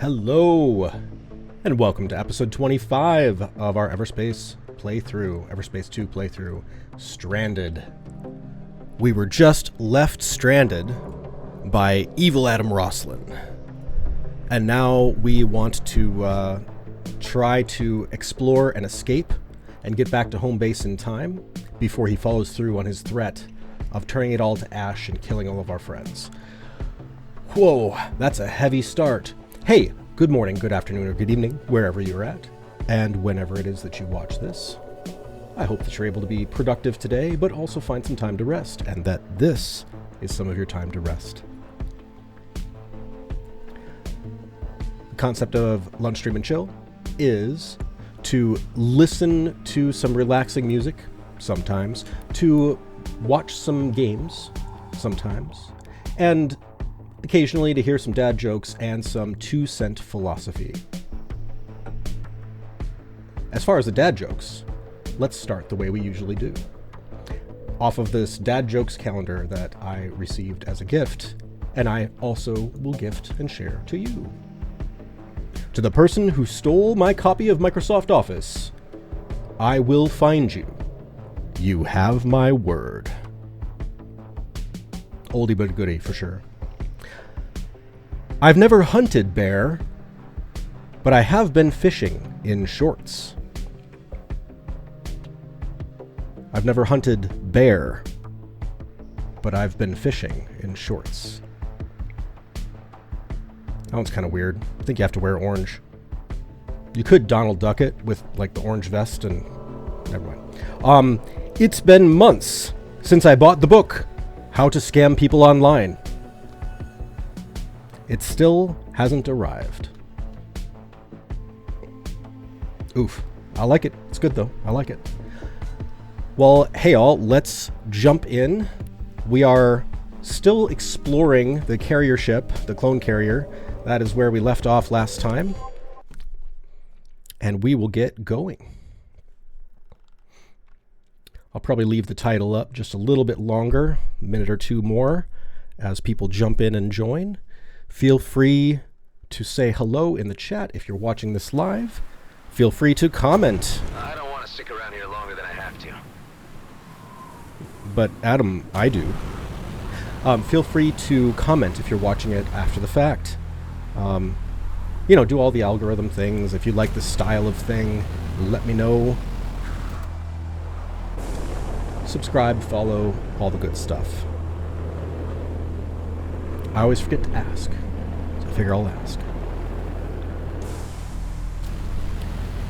Hello, and welcome to episode 25 of our Everspace playthrough, Everspace 2 playthrough, Stranded. We were just left stranded by evil Adam Rosslin, and now we want to try to explore and escape and get back to Homebase in time before he follows through on his threat of turning it all to ash and killing all of our friends. Whoa, that's a heavy start. Hey, good morning, good afternoon, or good evening, wherever you're at, and whenever it is that you watch this. I hope that you're able to be productive today, but also find some time to rest, and that this is some of your time to rest. The concept of Lunch, Stream, and Chill is to listen to some relaxing music, sometimes, to watch some games, sometimes, and occasionally to hear some dad jokes and some 2-cent philosophy. As far as the dad jokes, let's start the way we usually do. Off of this dad jokes calendar that I received as a gift, and I also will gift and share to you. To the person who stole my copy of Microsoft Office, I will find you. You have my word. Oldie but goodie, for sure. I've never hunted bear, but I have been fishing in shorts. I've never hunted bear, but I've been fishing in shorts. That one's kind of weird. I think you have to wear orange. You could Donald Duck it with like the orange vest and... Never mind. It's been months since I bought the book, How to Scam People Online. It still hasn't arrived. Oof. I like it. It's good though. I like it. Well, hey all, let's jump in. We are still exploring the carrier ship, the clone carrier. That is where we left off last time. And we will get going. I'll probably leave the title up just a little bit longer, a minute or two more, as people jump in and join. Feel free to say hello in the chat if you're watching this live. Feel free to comment. I don't want to stick around here longer than I have to. But Adam, I do. Feel free to comment if you're watching it after the fact. You know, do all the algorithm things. If you like this style of thing, let me know. Subscribe, follow, all the good stuff. I always forget to ask, so I figure I'll ask.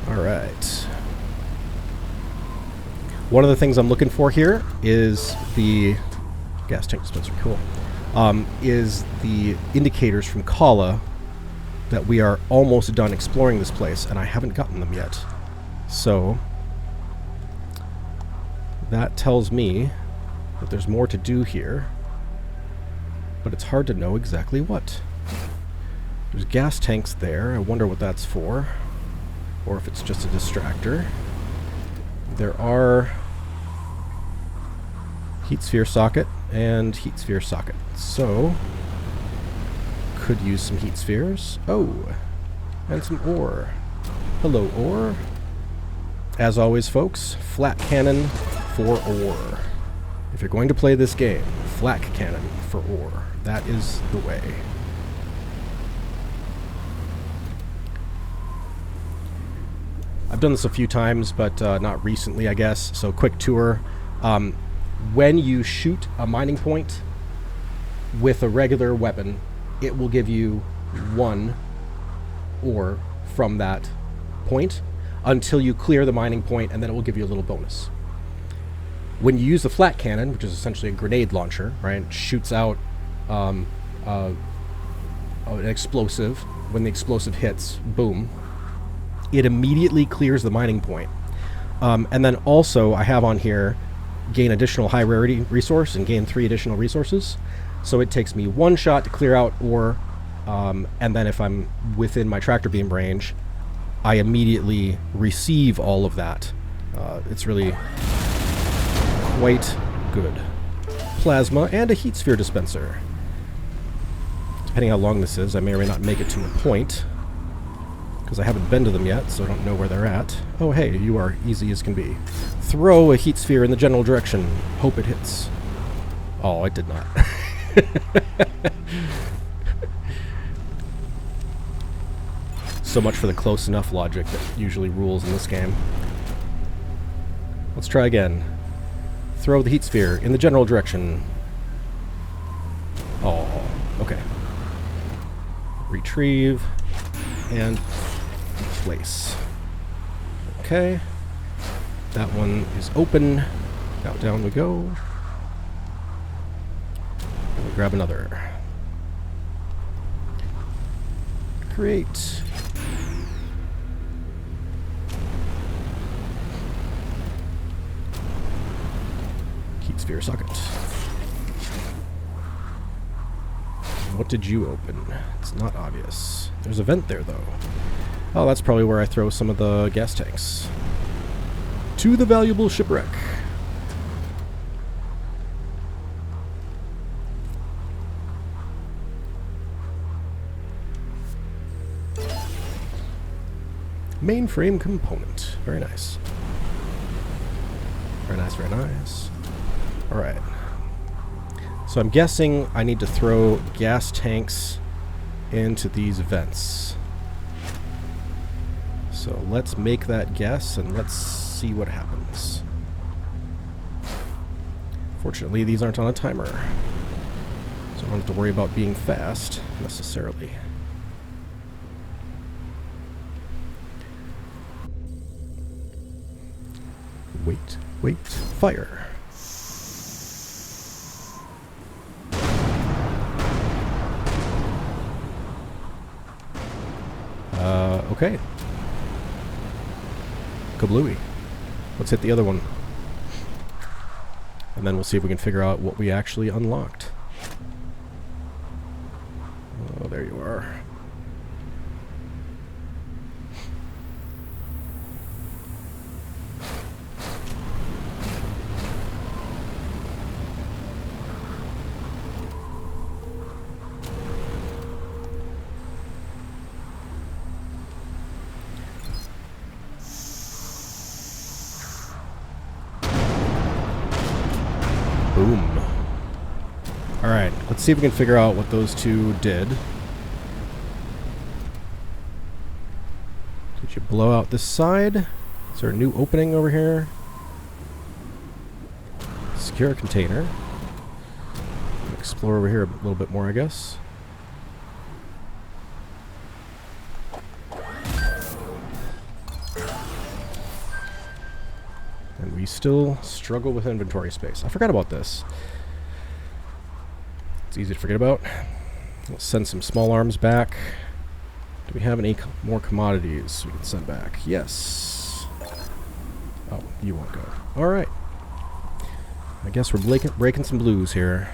Alright. One of the things I'm looking for here is the... Gas tank dispenser, cool. Is the indicators from Kala that we are almost done exploring this place, and I haven't gotten them yet. So... that tells me that there's more to do here. But it's hard to know exactly what. There's gas tanks there. I wonder what that's for. Or if it's just a distractor. There are heat sphere socket and heat sphere socket. So, could use some heat spheres. Oh, and some ore. Hello, ore. As always, folks, flat cannon for ore. If you're going to play this game, flat cannon for ore. That is the way. I've done this a few times, but not recently, I guess. So quick tour. When you shoot a mining point with a regular weapon, it will give you 1 ore from that point until you clear the mining point, and then it will give you a little bonus. When you use the flat cannon, which is essentially a grenade launcher, right, it shoots out an explosive. When the explosive hits, boom, it immediately clears the mining point. And then also, I have on here, gain additional high rarity resource and gain 3 additional resources. So it takes me 1 shot to clear out ore, and then if I'm within my tractor beam range, I immediately receive all of that. It's really quite good. Plasma and a heat sphere dispenser. Depending how long this is, I may or may not make it to a point. because I haven't been to them yet, so I don't know where they're at. Oh, hey, you are easy as can be. Throw a heat sphere in the general direction. Hope it hits. Oh, it did not. So much for the close enough logic that usually rules in this game. Let's try again. Throw the heat sphere in the general direction. Oh, okay. Retrieve and place. Okay. That one is open. Now down we go. And we grab another. Create. Heat sphere socket. What did you open? It's not obvious. There's a vent there, though. Oh, that's probably where I throw some of the gas tanks. To the valuable shipwreck. Mainframe component. Very nice. Very nice, very nice. Alright. So I'm guessing I need to throw gas tanks into these vents. So let's make that guess and let's see what happens. Fortunately, these aren't on a timer, so I don't have to worry about being fast necessarily. Wait, wait, fire. Okay. Kablooey. Let's hit the other one. And then we'll see if we can figure out what we actually unlocked. Oh, there you are. Boom. Alright, let's see if we can figure out what those two did. Did you blow out this side? Is there a new opening over here? Secure a container. Explore over here a little bit more, I guess. And we still struggle with inventory space. I forgot about this. It's easy to forget about. Let's send some small arms back. Do we have any more commodities we can send back? Yes. Oh, you won't go. Alright. I guess we're breaking some blues here.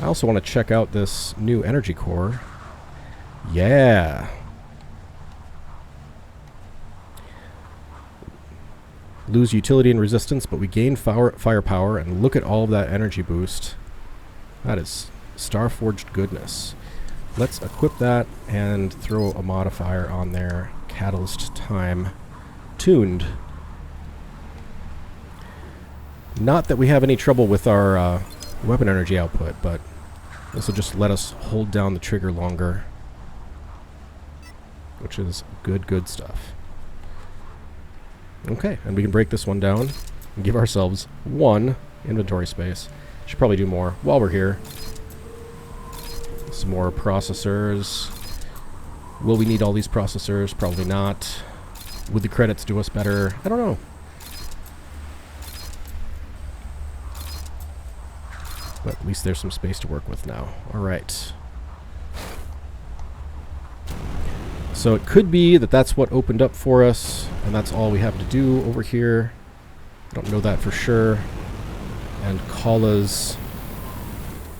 I also want to check out this new energy core. Yeah. Lose utility and resistance, but we gain firepower, and look at all of that energy boost. That is Starforged goodness. Let's equip that and throw a modifier on there. Catalyst time tuned. Not that we have any trouble with our weapon energy output, but this will just let us hold down the trigger longer, which is good stuff. Okay, and we can break this one down and give ourselves 1 inventory space. Should probably do more while we're here. Some more processors. Will we need all these processors? Probably not. Would the credits do us better? I don't know. But at least there's some space to work with now. Alright. So it could be that that's what opened up for us, and that's all we have to do over here. I don't know that for sure. And Kala's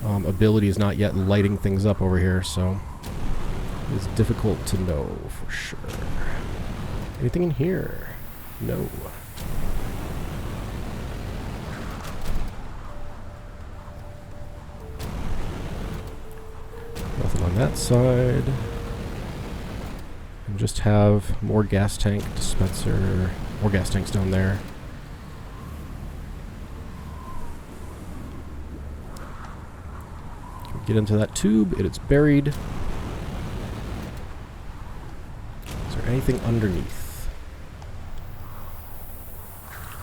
ability is not yet lighting things up over here, so it's difficult to know for sure. Anything in here? No. Nothing on that side. And just have more gas tank dispenser, more gas tanks down there. Can we get into that tube? It is buried. Is there anything underneath?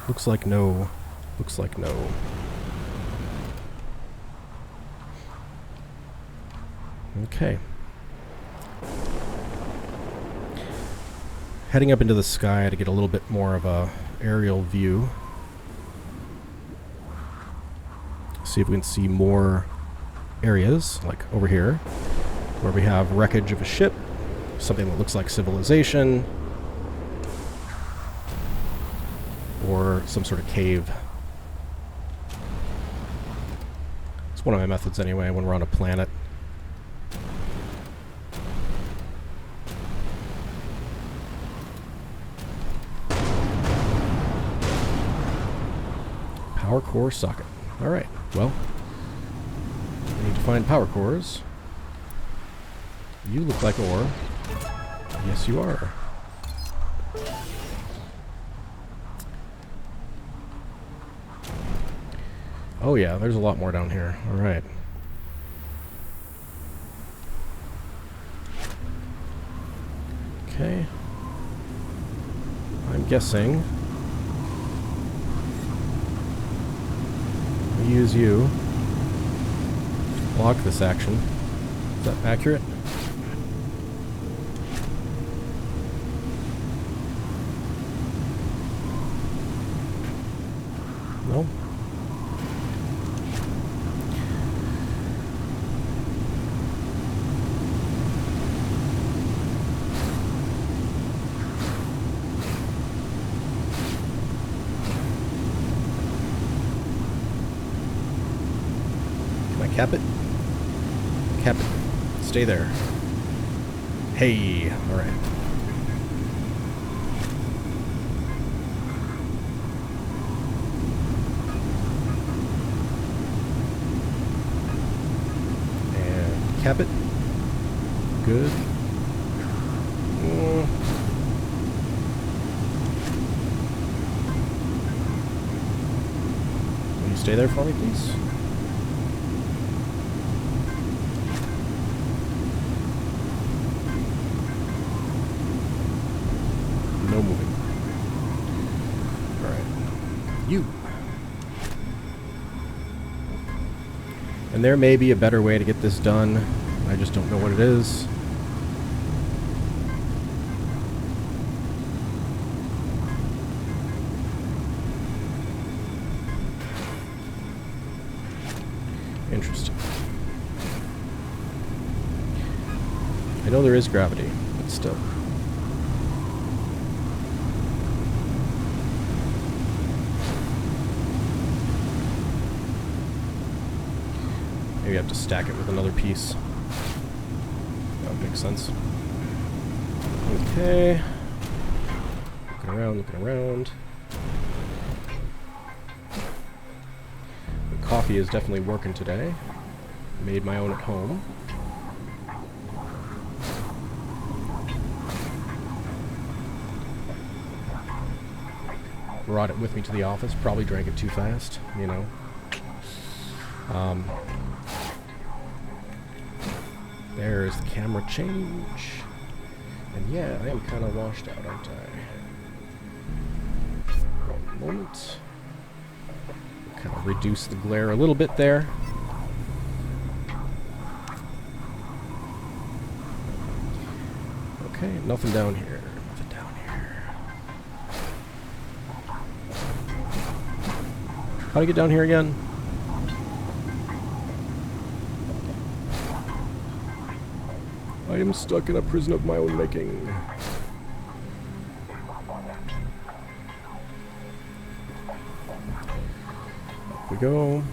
Looks like no. Looks like no. Okay. Heading up into the sky to get a little bit more of a aerial view. See if we can see more areas, like over here, where we have wreckage of a ship, something that looks like civilization, or some sort of cave. It's one of my methods anyway when we're on a planet. Power core socket. Alright, well, we need to find power cores. You look like ore. Yes, you are. Oh yeah, there's a lot more down here. Alright. Okay. I'm guessing we use you to block this action. Is that accurate? No? Cap it. Cap it. Stay there. Hey. Alright. And cap it. Good. Will you stay there for me, please? No moving. Alright. You. And there may be a better way to get this done. I just don't know what it is. Interesting. I know there is gravity, but still. Maybe I have to stack it with another piece. That would make sense. Okay. Looking around, looking around. The coffee is definitely working today. Made my own at home. Brought it with me to the office. Probably drank it too fast, you know. There's the camera change. And yeah, I am kind of washed out, aren't I? One moment. Kind of reduce the glare a little bit there. Okay, nothing down here. Nothing down here. How do I get down here again? I am stuck in a prison of my own making. Up we go.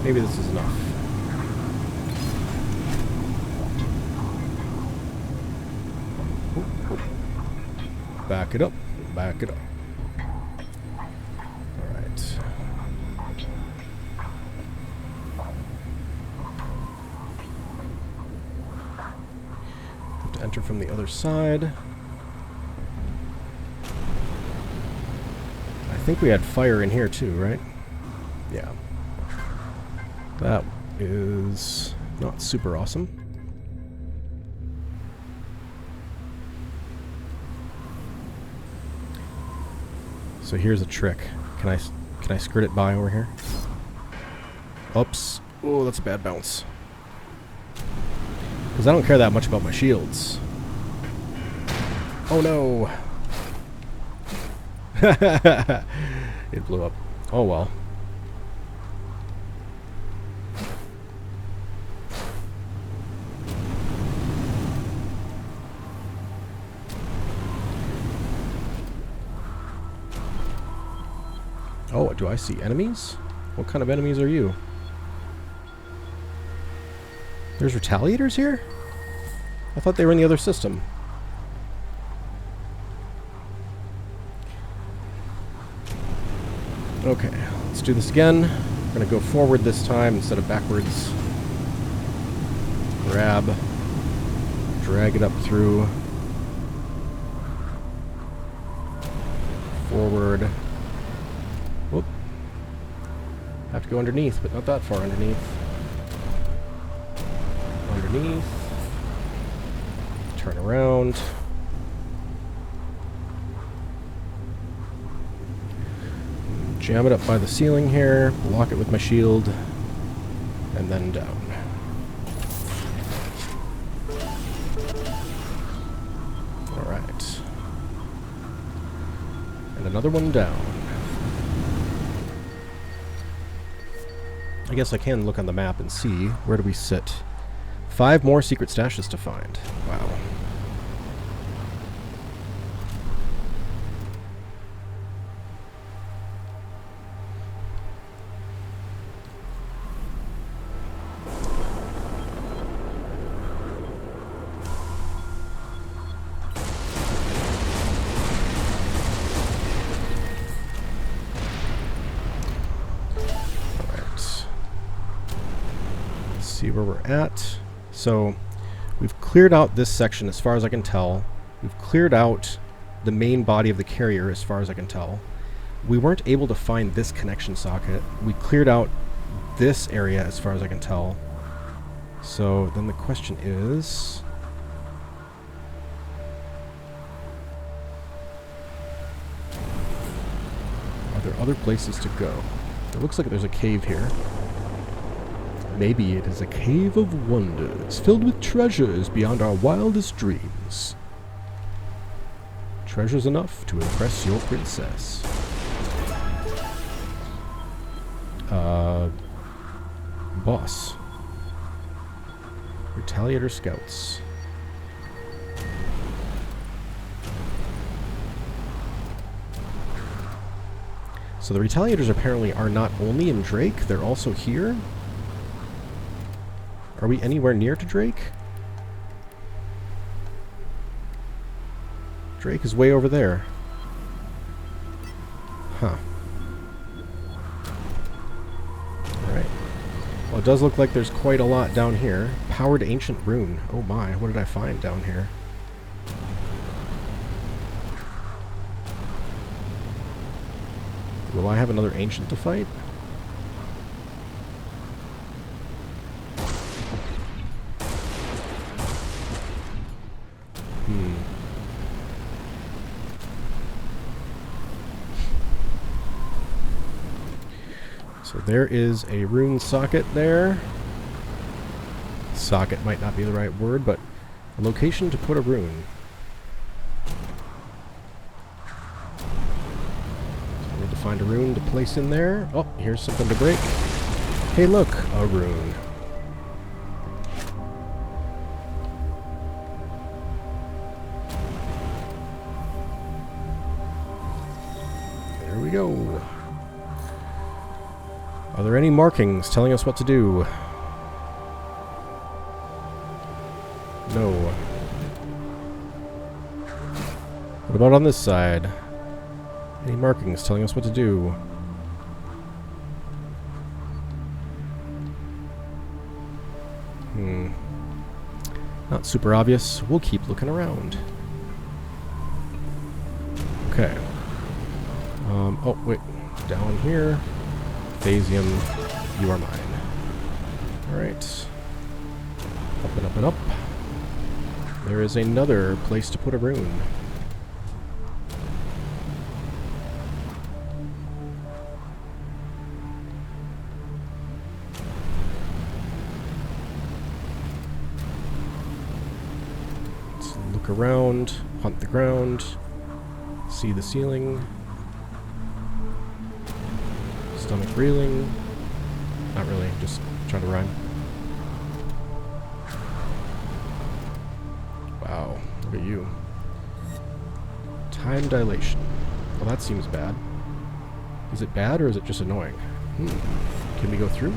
Maybe this is enough. Back it up. Back it up. Alright. Have to enter from the other side. I think we had fire in here too, right? Yeah. That is not super awesome. So here's a trick. Can I skirt it by over here? Oops. Oh, that's a bad bounce. Because I don't care that much about my shields. Oh no! It blew up. Oh well. Oh, do I see enemies? What kind of enemies are you? There's Retaliators here? I thought they were in the other system. Okay, let's do this again. We're going to go forward this time instead of backwards. Grab. Drag it up through. Forward. Whoop. Have to go underneath, but not that far underneath. Underneath. Turn around. Jam it up by the ceiling here, block it with my shield, and then down. Alright. And another one down. I guess I can look on the map and see where do we sit. 5 more secret stashes to find. Wow. See where we're at. So we've cleared out this section as far as I can tell. We've cleared out the main body of the carrier as far as I can tell. We weren't able to find this connection socket. We cleared out this area as far as I can tell. So then the question is, are there other places to go? It looks like there's a cave here. Maybe it is a cave of wonders, filled with treasures beyond our wildest dreams. Treasures enough to impress your princess. Boss. Retaliator scouts. So the Retaliators apparently are not only in Drake, they're also here. Are we anywhere near to Drake? Drake is way over there. Huh. Alright. Well, it does look like there's quite a lot down here. Powered Ancient Rune. Oh my, what did I find down here? Will I have another Ancient to fight? So there is a rune socket there. Socket might not be the right word, but a location to put a rune. So I need to find a rune to place in there. Oh, here's something to break. Hey look, a rune. There we go. Are there any markings telling us what to do? No. What about on this side? Any markings telling us what to do? Not super obvious. We'll keep looking around. Okay. Oh, wait. Down here. Phasium, you are mine. Alright. Up and up and up. There is another place to put a rune. Let's look around, hunt the ground, see the ceiling. Stomach reeling. Not really, just trying to rhyme. Wow, look at you. Time dilation. Well, that seems bad. Is it bad or is it just annoying? Can we go through?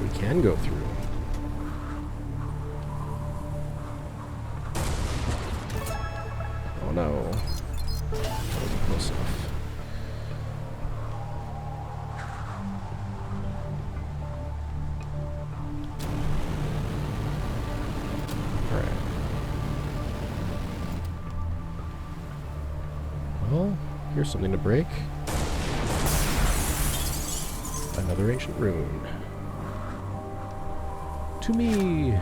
We can go through. Oh no. That wasn't close enough. Alright. Well, here's something to break. Another ancient rune. To me!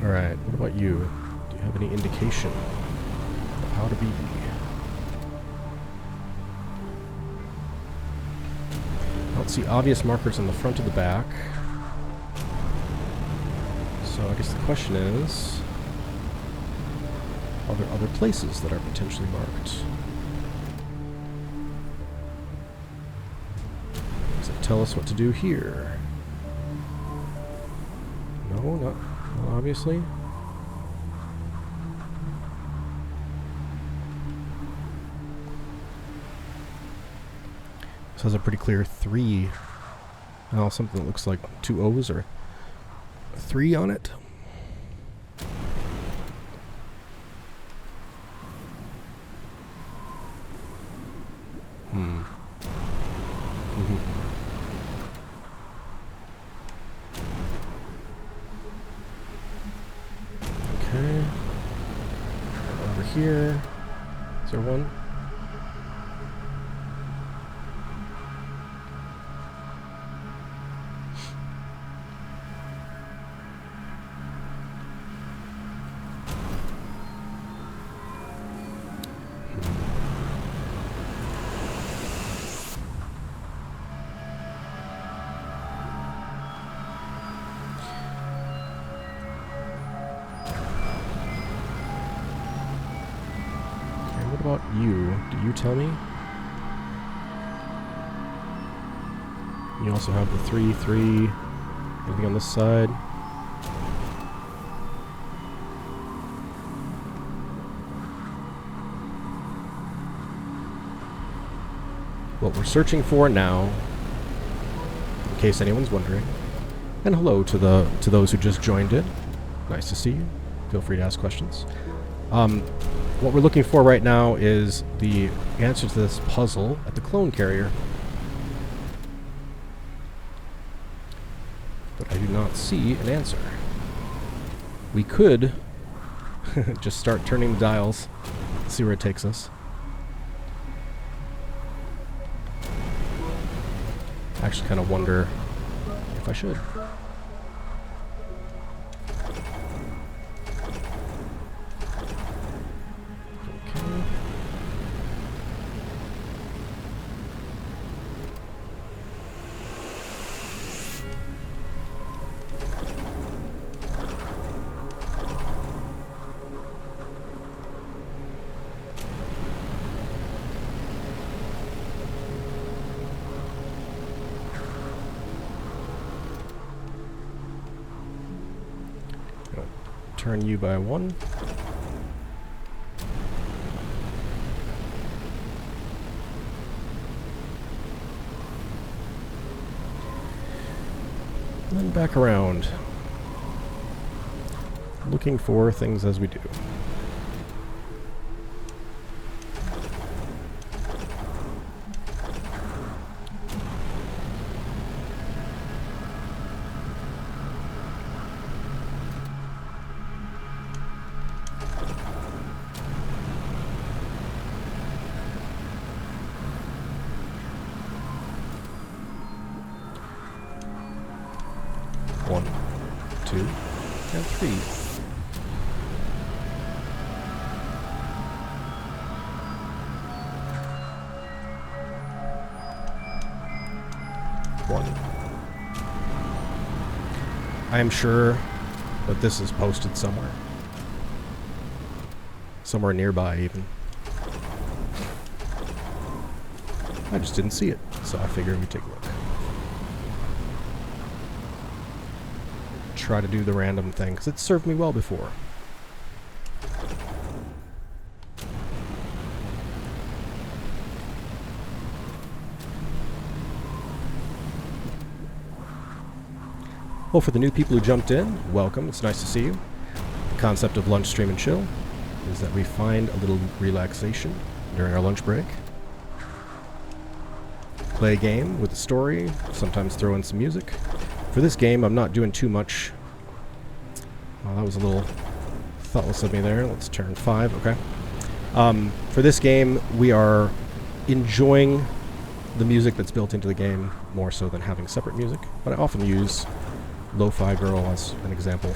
Alright, what about you? Do you have any indication of how to be? I don't see obvious markers on the front or the back. So I guess the question is, are there other places that are potentially marked? Does it tell us what to do here? No, not obviously. This has a pretty clear 3. Well, something that looks like 2 O's or a 3 on it. Okay. Over here. Is there one? What about you? Do you tell me? You also have the 3, 3. Anything on this side? What we're searching for now, in case anyone's wondering, and hello to those who just joined in. Nice to see you. Feel free to ask questions. What we're looking for right now is the answer to this puzzle at the clone carrier. But I do not see an answer. We could just start turning the dials, see where it takes us. I actually kind of wonder if I should. turn you by 1. And then back around. Looking for things as we do. One, 2, and 3. I am sure that this is posted somewhere. Somewhere nearby, even. I just didn't see it, so I figured we'd take a look. Try to do the random thing, because it's served me well before. Well, for the new people who jumped in, welcome. It's nice to see you. The concept of lunch, stream, and chill is that we find a little relaxation during our lunch break. Play a game with a story, sometimes throw in some music. For this game, I'm not doing too much. Well, that was a little thoughtless of me there. Let's turn 5, okay. For this game, we are enjoying the music that's built into the game more so than having separate music, but I often use Lo-Fi Girl as an example.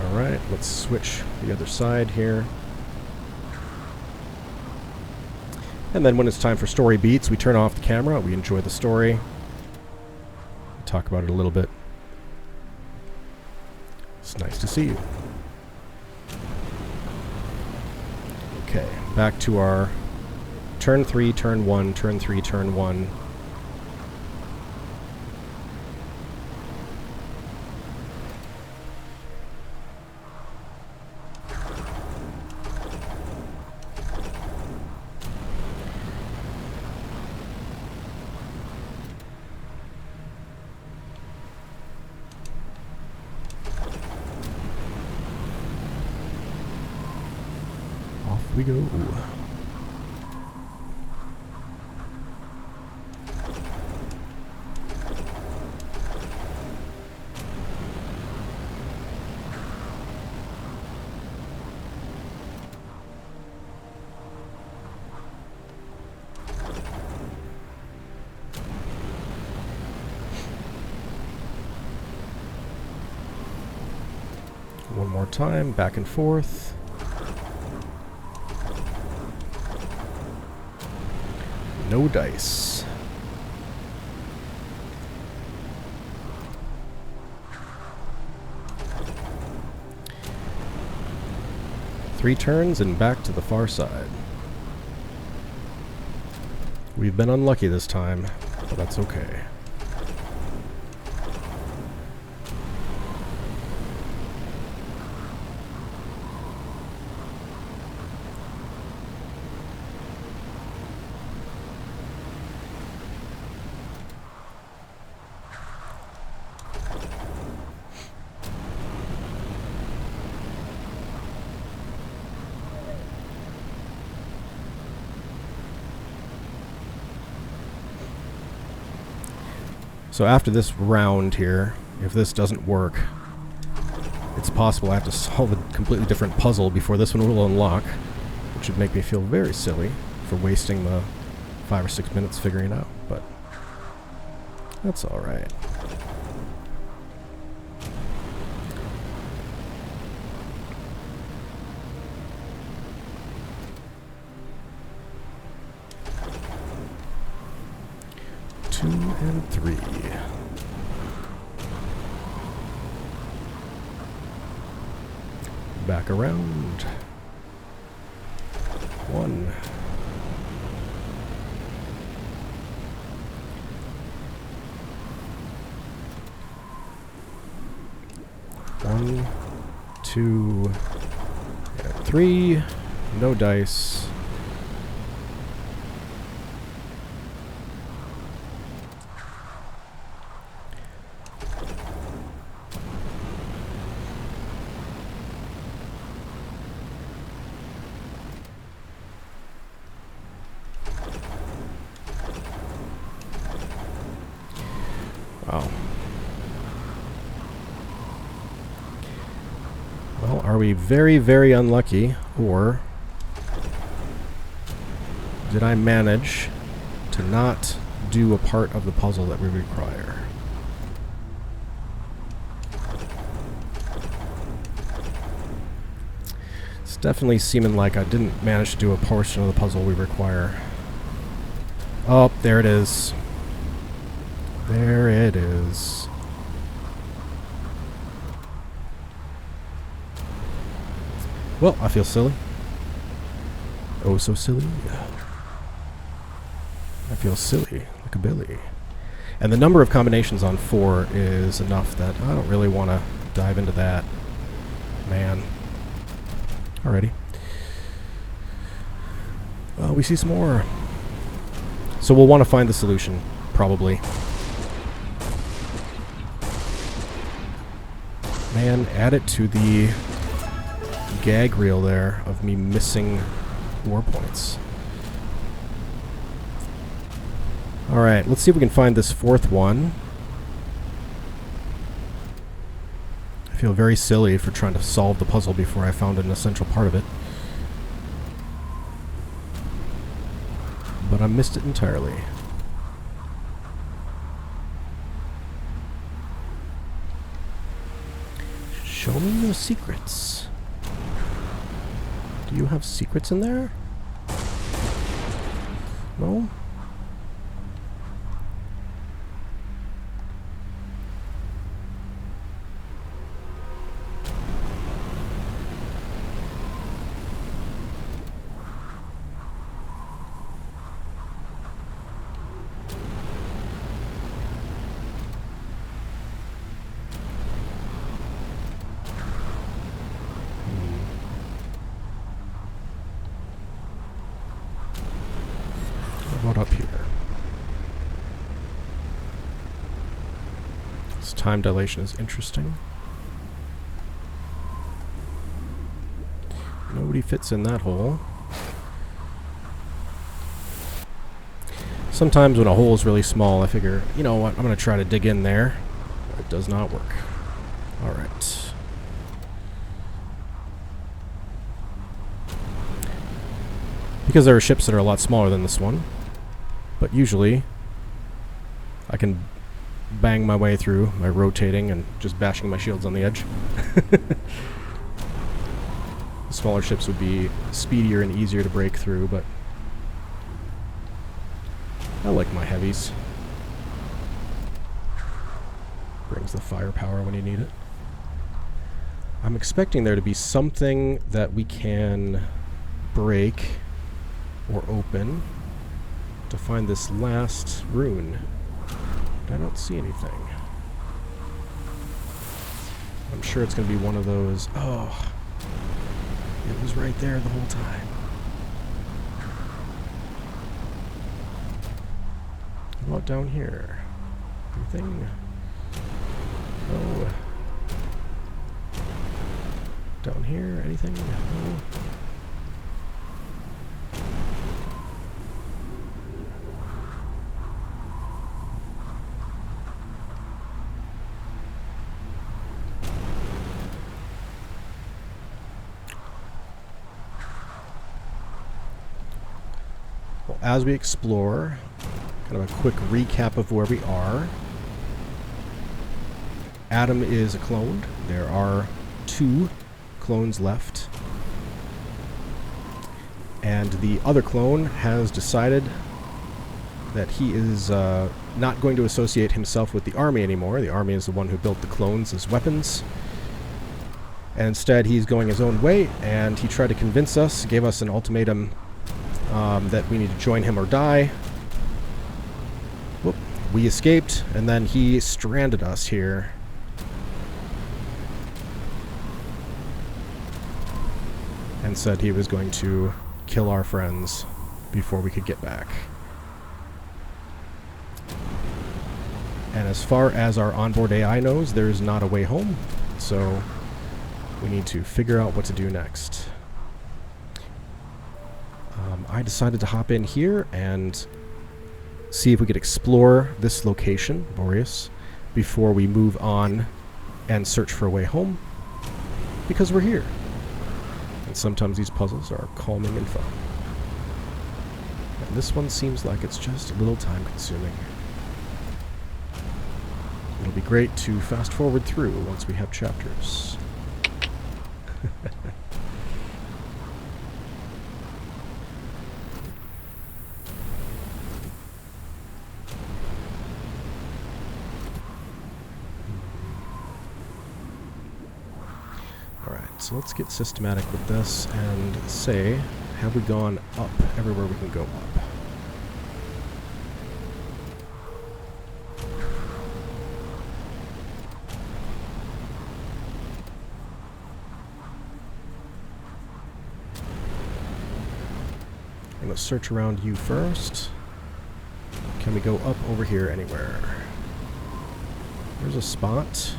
Alright, let's switch the other side here. And then when it's time for story beats, we turn off the camera, we enjoy the story, talk about it a little bit. It's nice to see you. Okay, back to our turn 3, turn 1, turn 3, turn 1. We go. One more time, back and forth. No dice. Three turns and back to the far side. We've been unlucky this time, but that's okay. So after this round here, if this doesn't work, it's possible I have to solve a completely different puzzle before this one will unlock, which would make me feel very silly for wasting the 5 or 6 minutes figuring it out, but that's alright. And 3. Back around. 1. 1. 2, and 3. No dice. Wow. Well, are we very, very unlucky, or did I manage to not do a part of the puzzle that we require? It's definitely seeming like I didn't manage to do a portion of the puzzle we require. Oh, there it is. There it is. Well, I feel silly. Oh, so silly. I feel silly, like a billy. And the number of combinations on 4 is enough that I don't really want to dive into that. Man. Alrighty. We see some more. So we'll want to find the solution, probably. Man, add it to the gag reel there of me missing war points. Alright, let's see if we can find this 4th one. I feel very silly for trying to solve the puzzle before I found an essential part of it. But I missed it entirely. Show me the secrets. Do you have secrets in there? No? What up here? This time dilation is interesting. Nobody fits in that hole. Sometimes when a hole is really small, I figure, you know what, I'm going to try to dig in there. It does not work. Alright. Because there are ships that are a lot smaller than this one. But usually, I can bang my way through by rotating and just bashing my shields on the edge. The smaller ships would be speedier and easier to break through, but I like my heavies. Brings the firepower when you need it. I'm expecting there to be something that we can break or open to find this last rune. But I don't see anything. I'm sure it's going to be one of those. Oh, it was right there the whole time. What about down here? Anything? No. Down here? Anything? No. As we explore, kind of a quick recap of where we are. Adam is cloned. There are 2 clones left. And the other clone has decided that he is not going to associate himself with the army anymore. The army is the one who built the clones as weapons. And instead he's going his own way, and he tried to convince us, gave us an ultimatum that we need to join him or die. Whoop. We escaped, and then he stranded us here. and said he was going to kill our friends before we could get back. And as far as our onboard AI knows, there is not a way home, so we need to figure out what to do next. I decided to hop in here and see if we could explore this location, Boreas, before we move on and search for a way home, because we're here. And sometimes these puzzles are calming and fun. And this one seems like it's just a little time consuming. It'll be great to fast forward through once we have chapters. So let's get systematic with this and say, have we gone up everywhere we can go up? I'm going to search around you first. Can we go up over here anywhere? There's a spot.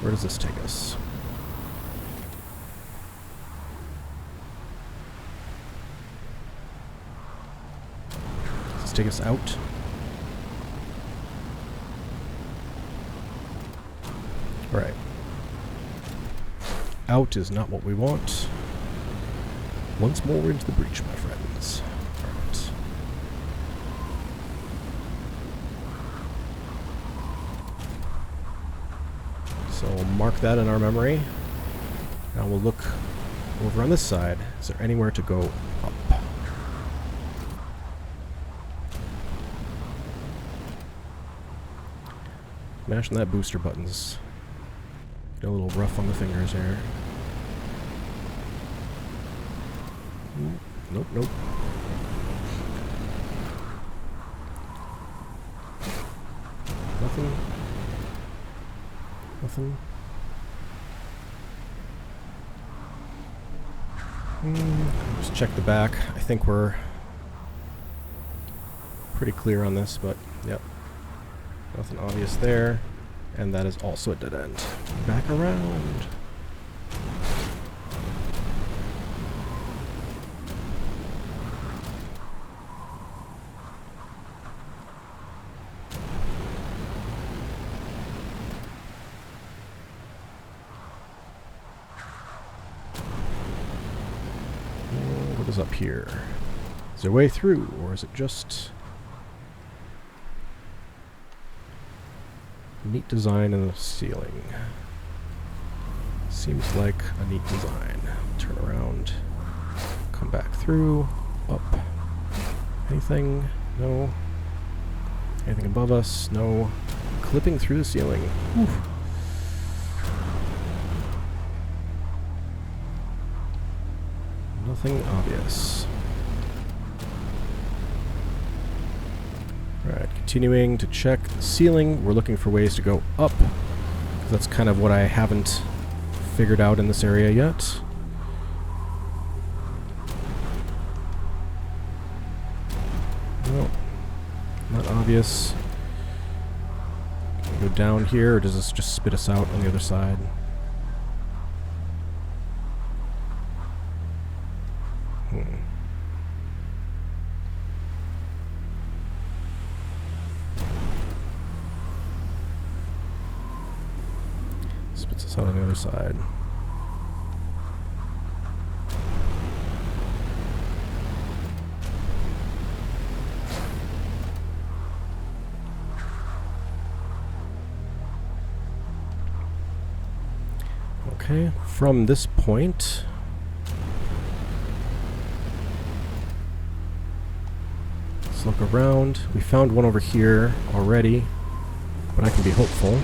Where does this take us? Does this take us out? Alright. Out is not what we want. Once more into the breach, my friends. Alright. So we'll mark that in our memory. Now we'll look over on this side. Is there anywhere to go up? Mashing that booster button's get a little rough on the fingers here. Nope, nope. Nothing. Nothing. Just check the back. I think we're pretty clear on this, but yep. Nothing obvious there. And that is also a dead end. Back around. What is up here? Is there a way through, or is it just neat design in the ceiling? Seems like a neat design. Turn around, come back through, up. Anything? No. Anything above us? No. Clipping through the ceiling. Oof. Nothing obvious. Alright, continuing to check the ceiling. We're looking for ways to go up. That's kind of what I haven't figured out in this area yet. No, not obvious. Can we go down here, or does this just spit us out on the other side? Spits us out on the other side. Okay, from this point, let's look around. We found one over here already, but I can be hopeful.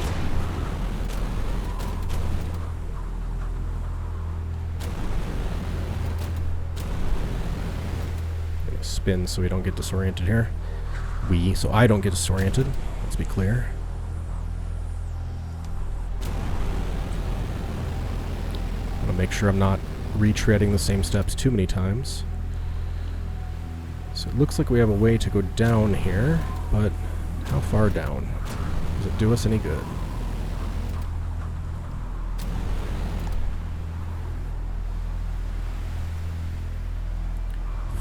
Spin so we don't get disoriented here. So I don't get disoriented. Let's be clear. to make sure I'm not retreading the same steps too many times. So it looks like we have a way to go down here, but how far down? Does it do us any good?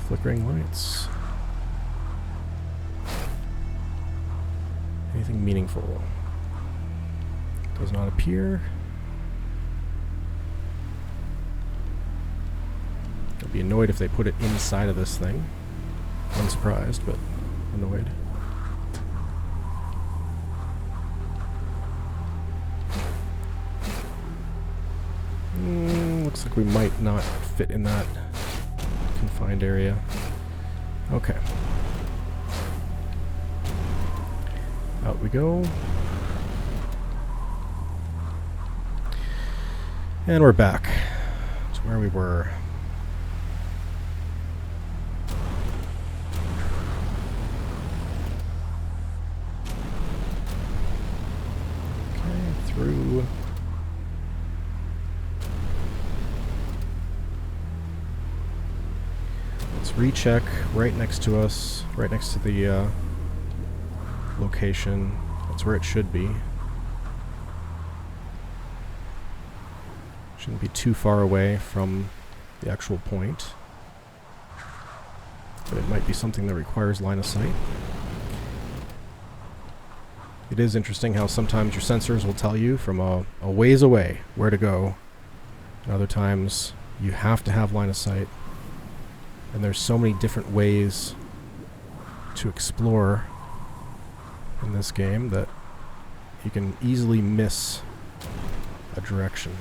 Flickering lights. Anything meaningful? Does not appear. I'd be annoyed if they put it inside of this thing. Unsurprised, but annoyed. Looks like we might not fit in that confined area. Okay. Out we go. And we're back to where we were. Okay, through. Let's recheck right next to us, right next to the location. That's where it should be. Shouldn't be too far away from the actual point. But it might be something that requires line of sight. It is interesting how sometimes your sensors will tell you from a ways away where to go. And other times you have to have line of sight. And there's so many different ways to explore in this game that you can easily miss a direction.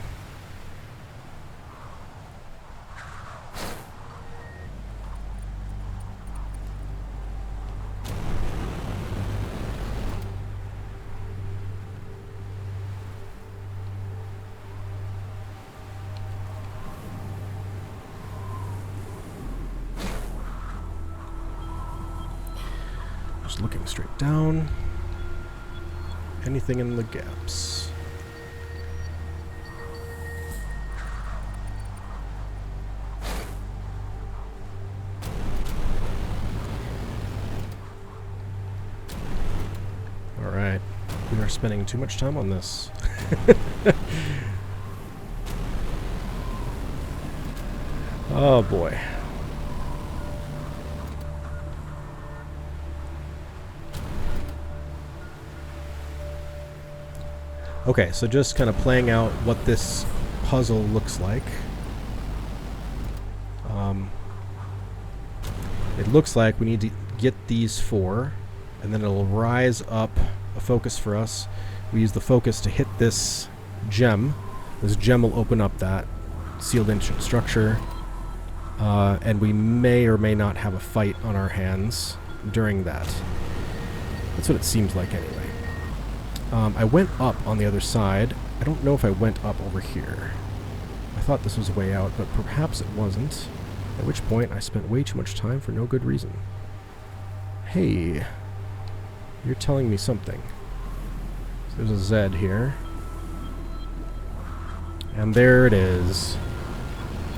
Just looking straight down. Anything in the gaps? Alright. We are spending too much time on this. Oh boy. Okay, so just kind of playing out what this puzzle looks like. It looks like we need to get these 4, and then it'll rise up a focus for us. We use the focus to hit this gem. This gem will open up that sealed-in structure, and we may or may not have a fight on our hands during that. That's what it seems like anyway. I went up on the other side. I don't know if I went up over here. I thought this was a way out, but perhaps it wasn't. At which point, I spent way too much time for no good reason. Hey, you're telling me something. So there's a Z here. And there it is.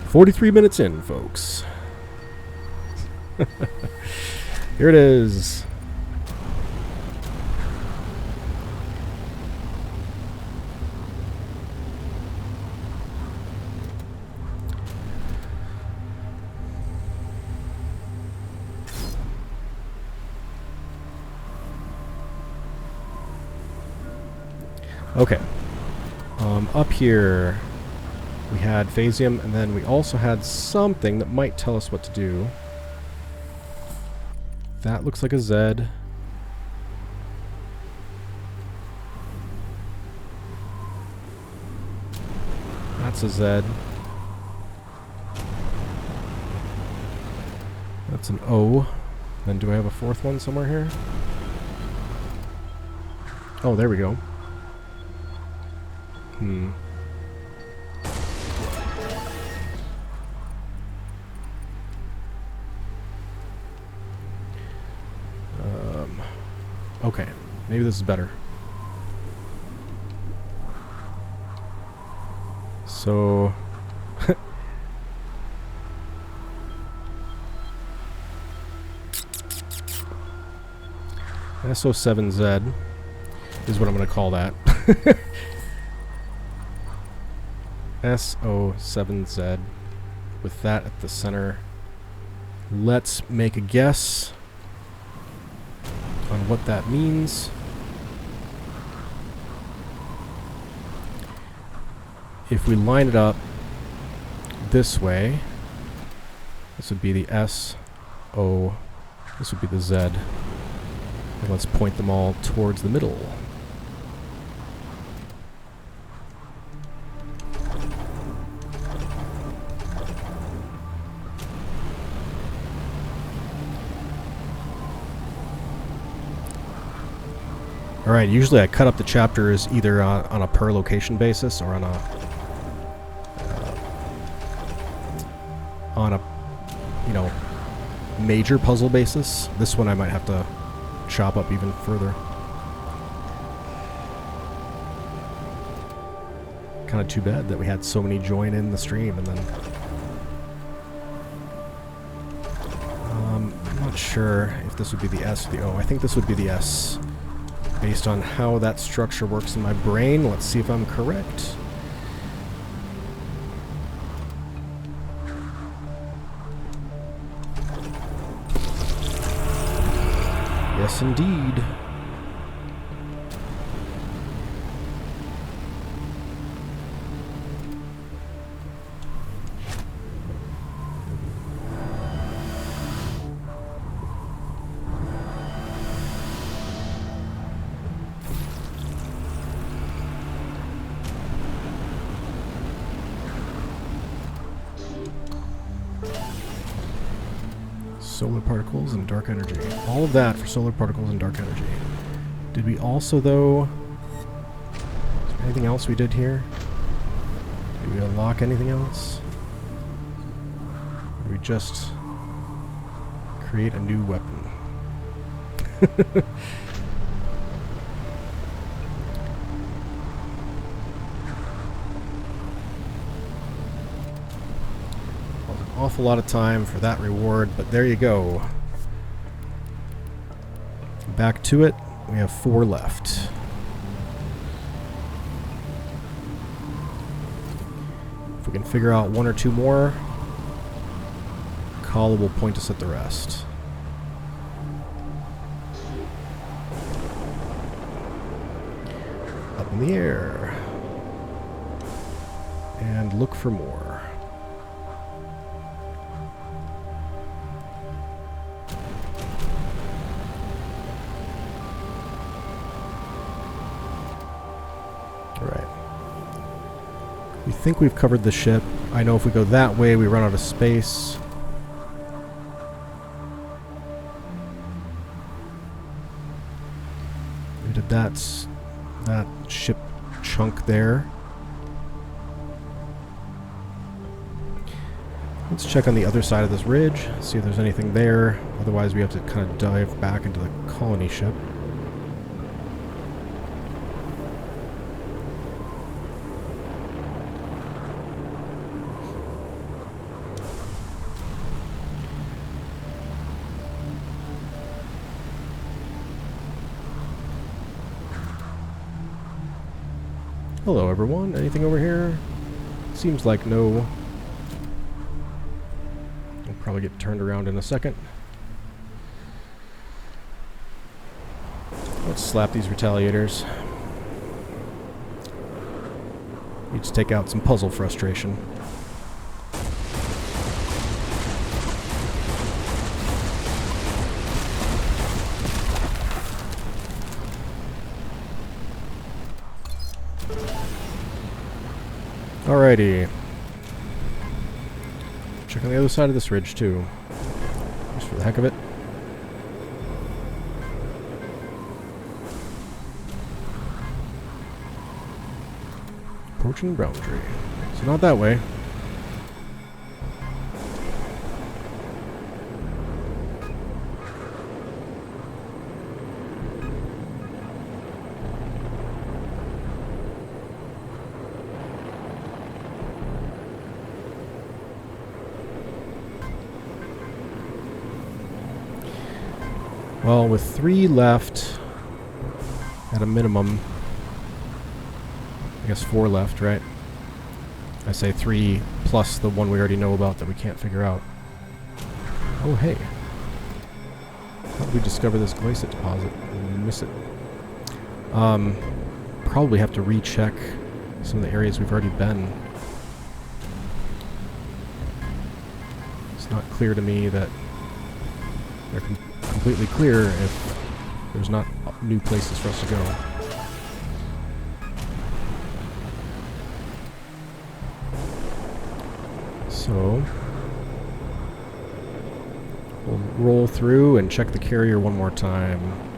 43 minutes in, folks. Here it is. Okay. Up here we had phasium, and then we also had something that might tell us what to do. That looks like a Z. That's a Z. That's an O. Then do I have a 4th one somewhere here? Oh, there we go. Okay, maybe this is better. So SO7Z is what I'm going to call that. SO7Z with that at the center. Let's make a guess on what that means. If we line it up this way, this would be the S, O, this would be the Z. And let's point them all towards the middle. Alright, usually I cut up the chapters either on a per location basis or on a you know, major puzzle basis. This one I might have to chop up even further. Kind of too bad that we had so many join in the stream and then I'm not sure if this would be the S or the O. I think this would be the S. Based on how that structure works in my brain, let's see if I'm correct. Yes, indeed. Solar particles and dark energy. All of that for solar particles and dark energy. Did we also, though... Is there anything else we did here? Did we unlock anything else? Or did we just create a new weapon? Awful lot of time for that reward, but there you go. Back to it. We have 4 left. If we can figure out 1 or 2 more, Kala will point us at the rest. Up in the air. And look for more. I think we've covered the ship. I know if we go that way, we run out of space. We did that ship chunk there. Let's check on the other side of this ridge, see if there's anything there. Otherwise, we have to kind of dive back into the colony ship. Hello everyone, anything over here? Seems like no. I'll probably get turned around in a second. Let's slap these retaliators. Need to take out some puzzle frustration. Alrighty. Check on the other side of this ridge too. Just for the heck of it. Approaching boundary. So not that way. Well, with 3 left, at a minimum, I guess 4 left, right? I say 3 plus the one we already know about that we can't figure out. Oh, hey. How did we discover this glacier deposit? We miss it. Probably have to recheck some of the areas we've already been. It's not clear to me that they're completely clear if there's not new places for us to go. So we'll roll through and check the carrier one more time.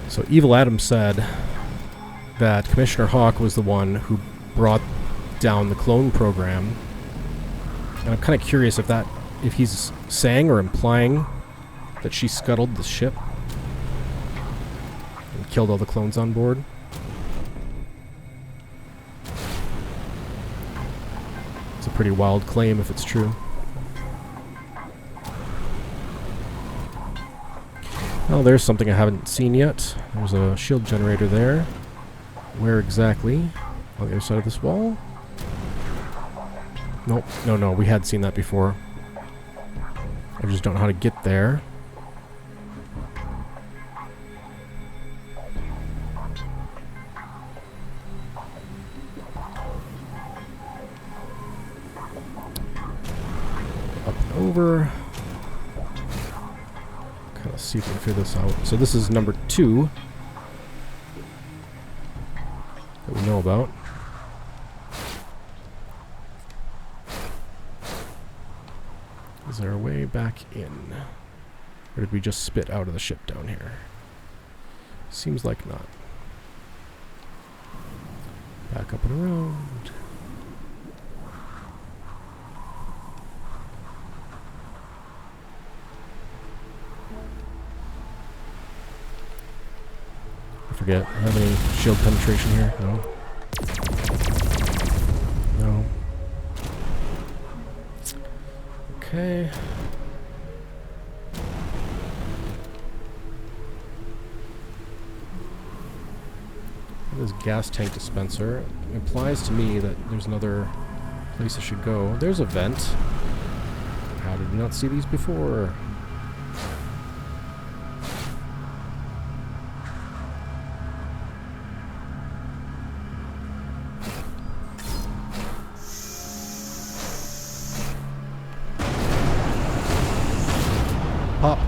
So Evil Adam said that Commissioner Hawke was the one who brought down the clone program. And I'm kind of curious if he's saying or implying that she scuttled the ship and killed all the clones on board. It's a pretty wild claim if it's true. Well, there's something I haven't seen yet. There's a shield generator there. Where exactly? On the other side of this wall? Nope. No, we had seen that before. I just don't know how to get there. Up and over. See if we can figure this out. So this is number 2 that we know about. Is there a way back in? Or did we just spit out of the ship down here? Seems like not. Back up and around. Forget. Have any shield penetration here? No. No. Okay. This gas tank dispenser implies to me that there's another place I should go. There's a vent. How did we not see these before? Pop.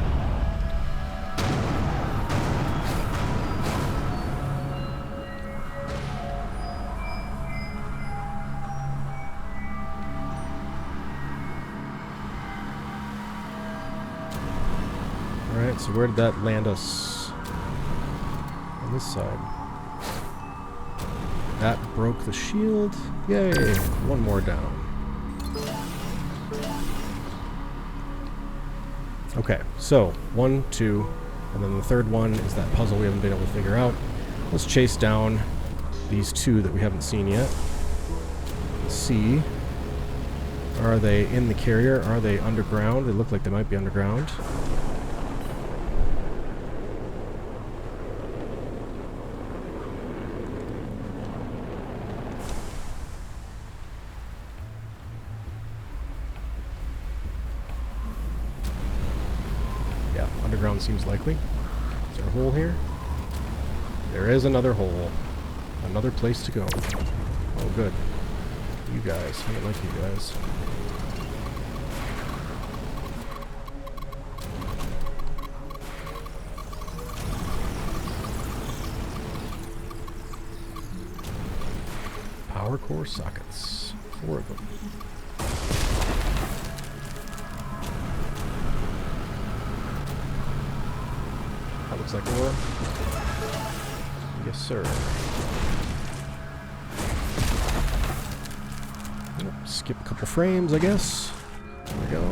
Alright, so where did that land us? On this side. That broke the shield. Yay! One more down. Okay, so 1, 2, and then the third one is that puzzle we haven't been able to figure out. Let's chase down these 2 that we haven't seen yet. Let's see. Are they in the carrier? Are they underground? They look like they might be underground. Underground seems likely. Is there a hole here? There is another hole. Another place to go. Oh, good. You guys. I don't like you guys. Power core sockets. 4 of them. Looks like ore. Yes, sir. Yep, skip a couple frames, I guess. There we go.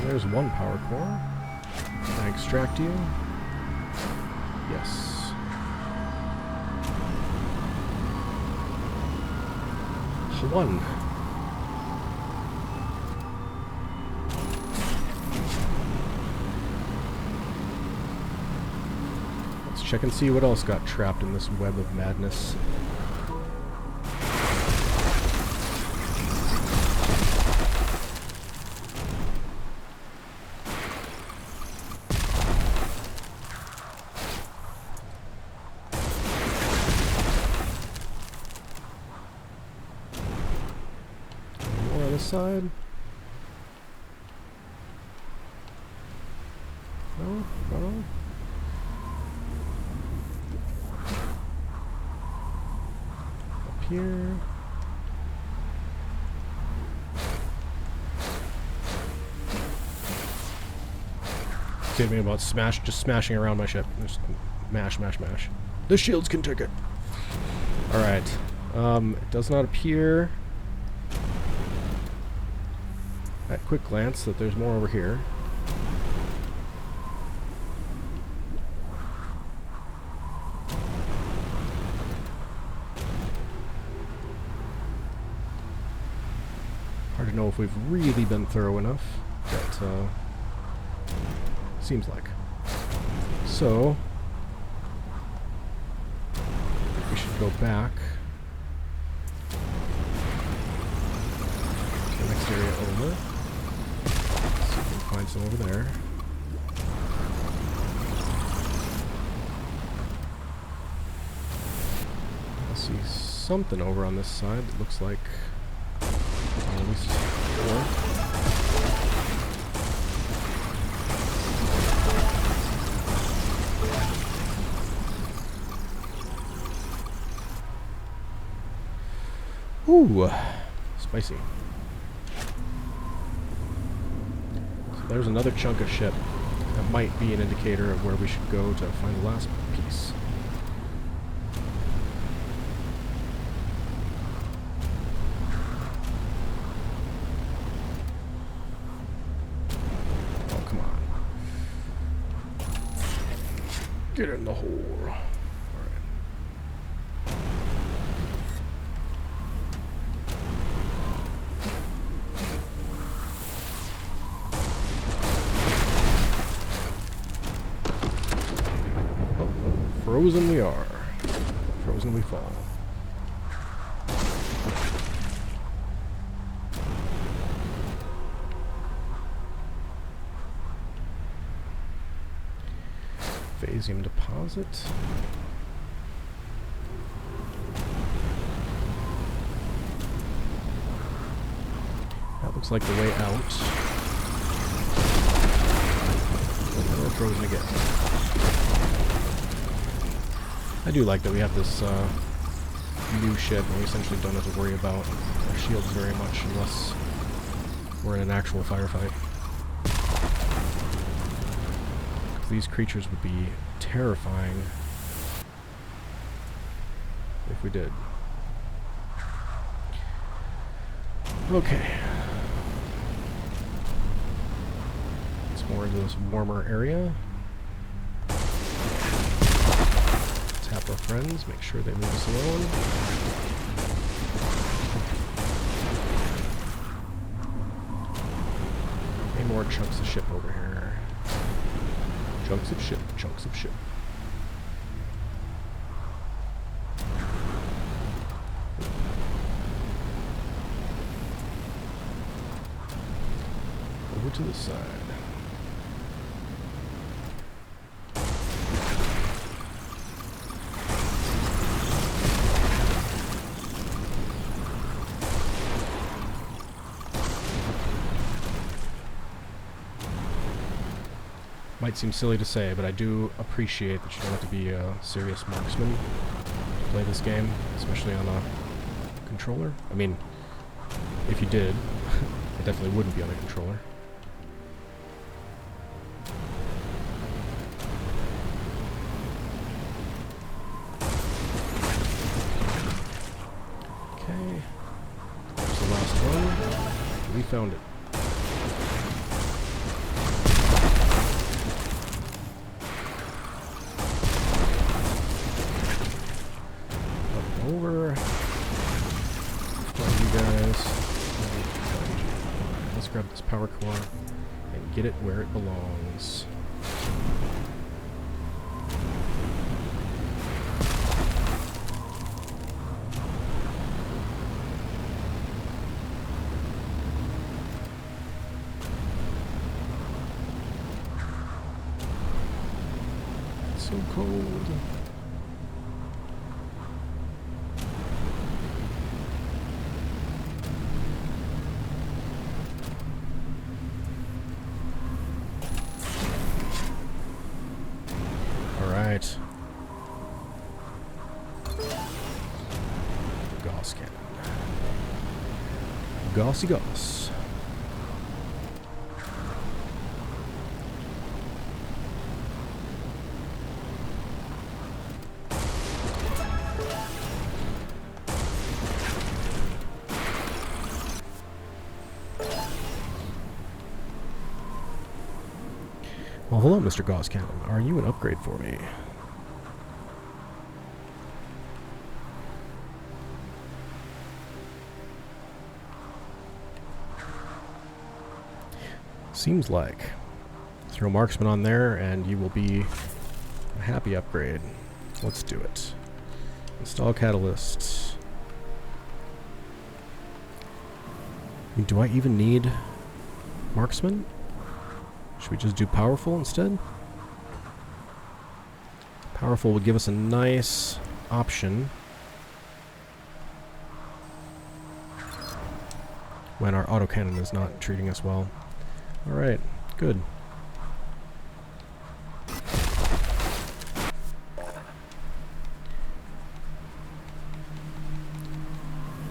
There's one power core. Can I extract you? Yes. One. Let's check and see what else got trapped in this web of madness. Side. No, no. Up here. Save me about just smashing around my ship. Just mash. The shields can take it. Alright. It does not appear at quick glance that there's more over here. Hard to know if we've really been thorough enough, but seems like. So I think we should go back to the next area over. Find some over there. I see something over on this side that looks like at least four. Ooh, spicy. There's another chunk of ship. That might be an indicator of where we should go to find the last piece. Oh, come on. Get in the hole. Frozen we are. Frozen we fall. Viridium deposit. That looks like the way out. We're frozen again. I do like that we have this new ship, and we essentially don't have to worry about our shields very much unless we're in an actual firefight. These creatures would be terrifying if we did. Okay. Let's more into this warmer area. Tap our friends, make sure they leave us alone. Any more chunks of ship over here. Chunks of ship, chunks of ship. Over to the side. Might seem silly to say, but I do appreciate that you don't have to be a serious marksman play this game, especially on a controller. I mean, if you did, it definitely wouldn't be on a controller. Okay, there's the last one. We found it. Over. Find you guys. Find you. Alright, let's grab this power core and get it where it belongs. It's so cold. Right. Gauss cannon. Gaussy Gauss. Well, hello, Mr. Gauss Cannon. Are you an upgrade for me? Seems like. Throw marksman on there and you will be a happy upgrade. Let's do it. Install catalyst. Do I even need marksman? Should we just do powerful instead? Powerful would give us a nice option when our autocannon is not treating us well. Alright, good.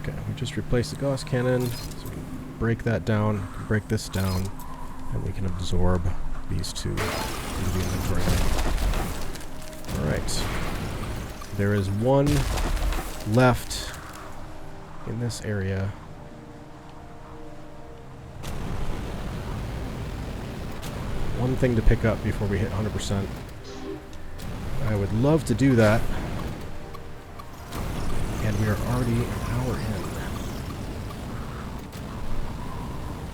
Okay, we just replaced the Gauss cannon, so we can break that down, break this down, and we can absorb these two into the inventory. Alright. There is one left in this area. One thing to pick up before we hit 100%. I would love to do that. And we are already an hour in.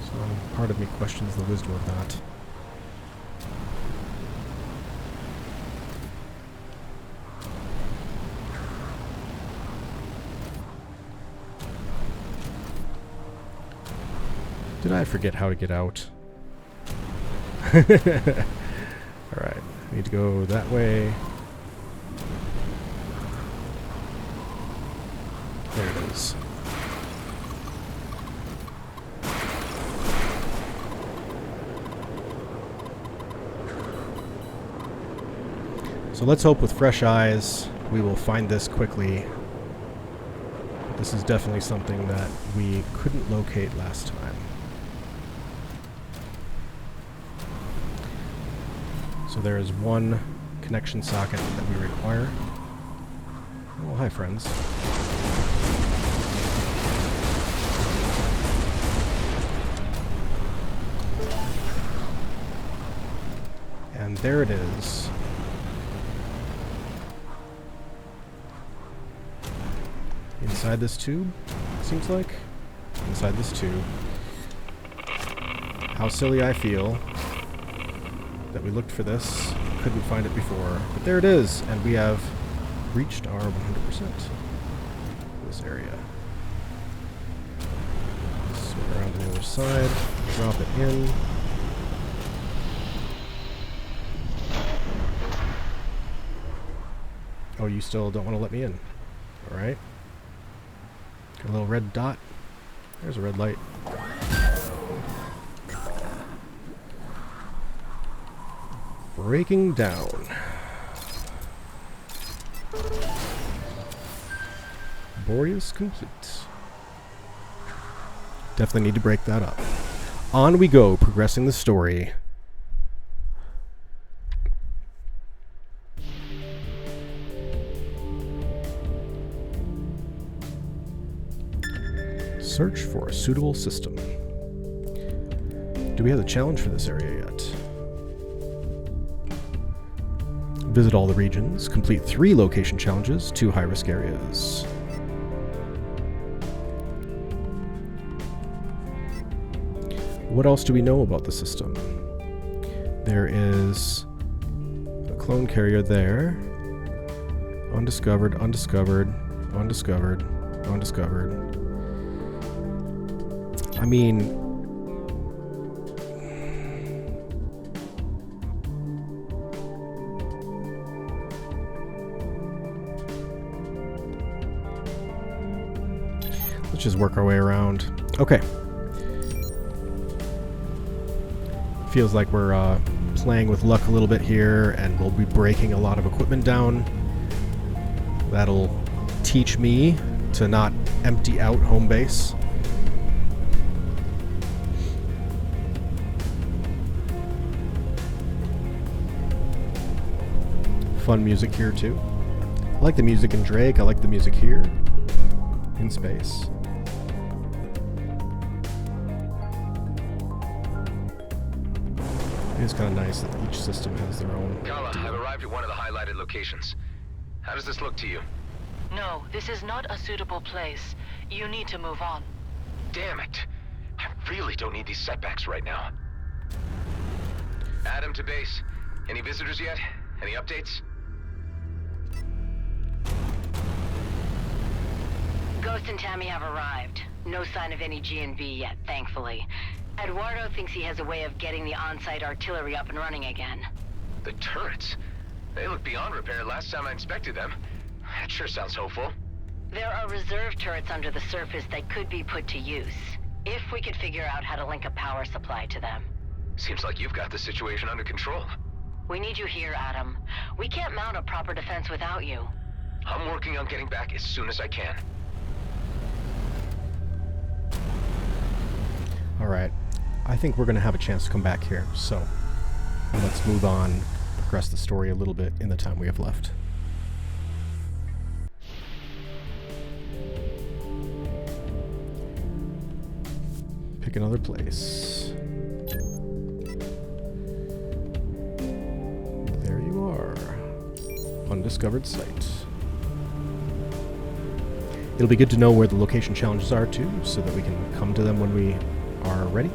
So part of me questions the wisdom of that. Did I forget how to get out? Alright, need to go that way. There it is. So let's hope with fresh eyes we will find this quickly. This is definitely something that we couldn't locate last time. So there is one connection socket that we require. Oh, hi friends. And there it is. Inside this tube, seems like. Inside this tube. How silly I feel that we looked for this, couldn't find it before. But there it is, and we have reached our 100% this area. Swing around to the other side, drop it in. Oh, you still don't want to let me in. Alright. Got a little red dot. There's a red light. Breaking down. Laborious complete. Definitely need to break that up. On we go, progressing the story. Search for a suitable system. Do we have a challenge for this area yet? Visit all the regions. Complete 3 location challenges, 2 high-risk areas. What else do we know about the system? There is a clone carrier there. Undiscovered, undiscovered, undiscovered, undiscovered. I mean, let's just work our way around. Okay. Feels like we're playing with luck a little bit here, and we'll be breaking a lot of equipment down. That'll teach me to not empty out Homebase. Fun music here too. I like the music in Drake. I like the music here in space. It is kind of nice that each system has their own. Kala, I've arrived at one of the highlighted locations. How does this look to you? No, this is not a suitable place. You need to move on. Damn it. I really don't need these setbacks right now. Adam to base. Any visitors yet? Any updates? Ghost and Tammy have arrived. No sign of any GNV yet, thankfully. Eduardo thinks he has a way of getting the on-site artillery up and running again. The turrets? They look beyond repair last time I inspected them. That sure sounds hopeful. There are reserve turrets under the surface that could be put to use, if we could figure out how to link a power supply to them. Seems like you've got the situation under control. We need you here, Adam. We can't mount a proper defense without you. I'm working on getting back as soon as I can. Alright, I think we're going to have a chance to come back here, so let's move on, progress the story a little bit in the time we have left. Pick another place. There you are. Undiscovered site. It'll be good to know where the location challenges are too, so that we can come to them when we are ready.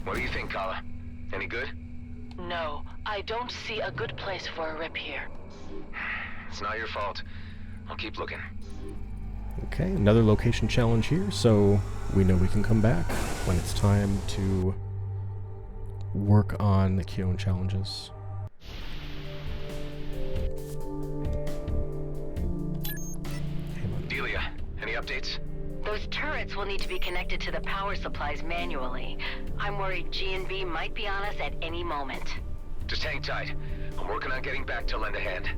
What do you think, Kala? Any good? No, I don't see a good place for a rip here. It's not your fault. I'll keep looking. Okay, another location challenge here, so we know we can come back when it's time to work on the Khione challenges. Delia, any updates? Those turrets will need to be connected to the power supplies manually. I'm worried G&B might be on us at any moment. Just hang tight. I'm working on getting back to lend a hand.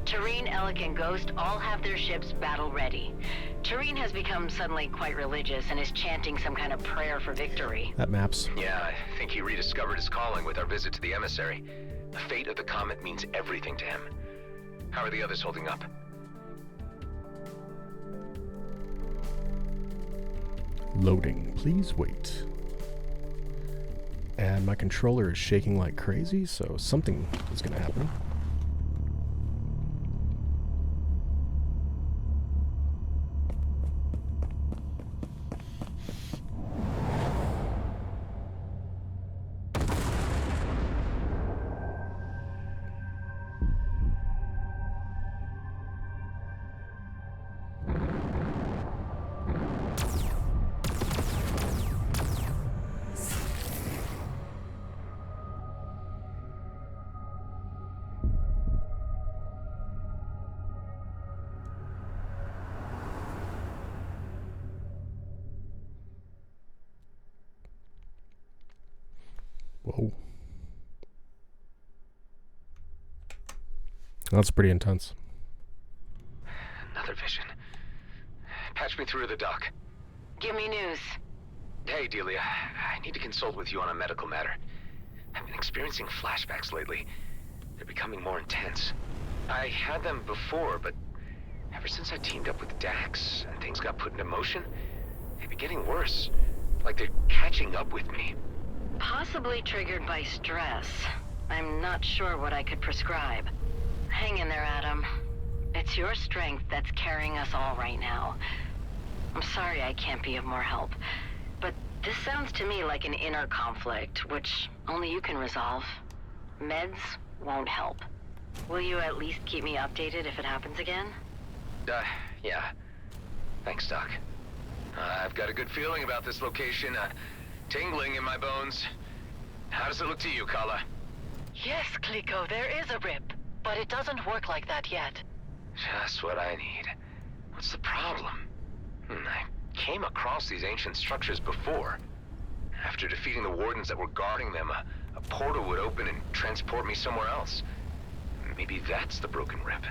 Tareen, Elek, and Ghost all have their ships battle-ready. Tareen has become suddenly quite religious and is chanting some kind of prayer for victory. That maps. Yeah, I think he rediscovered his calling with our visit to the emissary. The fate of the comet means everything to him. How are the others holding up? Loading. Please wait. And my controller is shaking like crazy, so something is going to happen. Whoa. That's pretty intense. Another vision. Patch me through to the dock. Give me news. Hey, Delia. I need to consult with you on a medical matter. I've been experiencing flashbacks lately. They're becoming more intense. I had them before, but ever since I teamed up with Dax and things got put into motion, they've been getting worse. Like they're catching up with me. Possibly triggered by stress. I'm not sure what I could prescribe. Hang in there, Adam. It's your strength that's carrying us all right now. I'm sorry I can't be of more help, but this sounds to me like an inner conflict, which only you can resolve. Meds won't help. Will you at least keep me updated if it happens again? Yeah. Thanks, Doc. I've got a good feeling about this location, tingling in my bones. How does it look to you, Kala? Yes, Kliko, there is a rip, but it doesn't work like that yet. Just what I need. What's the problem? I came across these ancient structures before. After defeating the wardens that were guarding them, a portal would open and transport me somewhere else. Maybe that's the broken rip.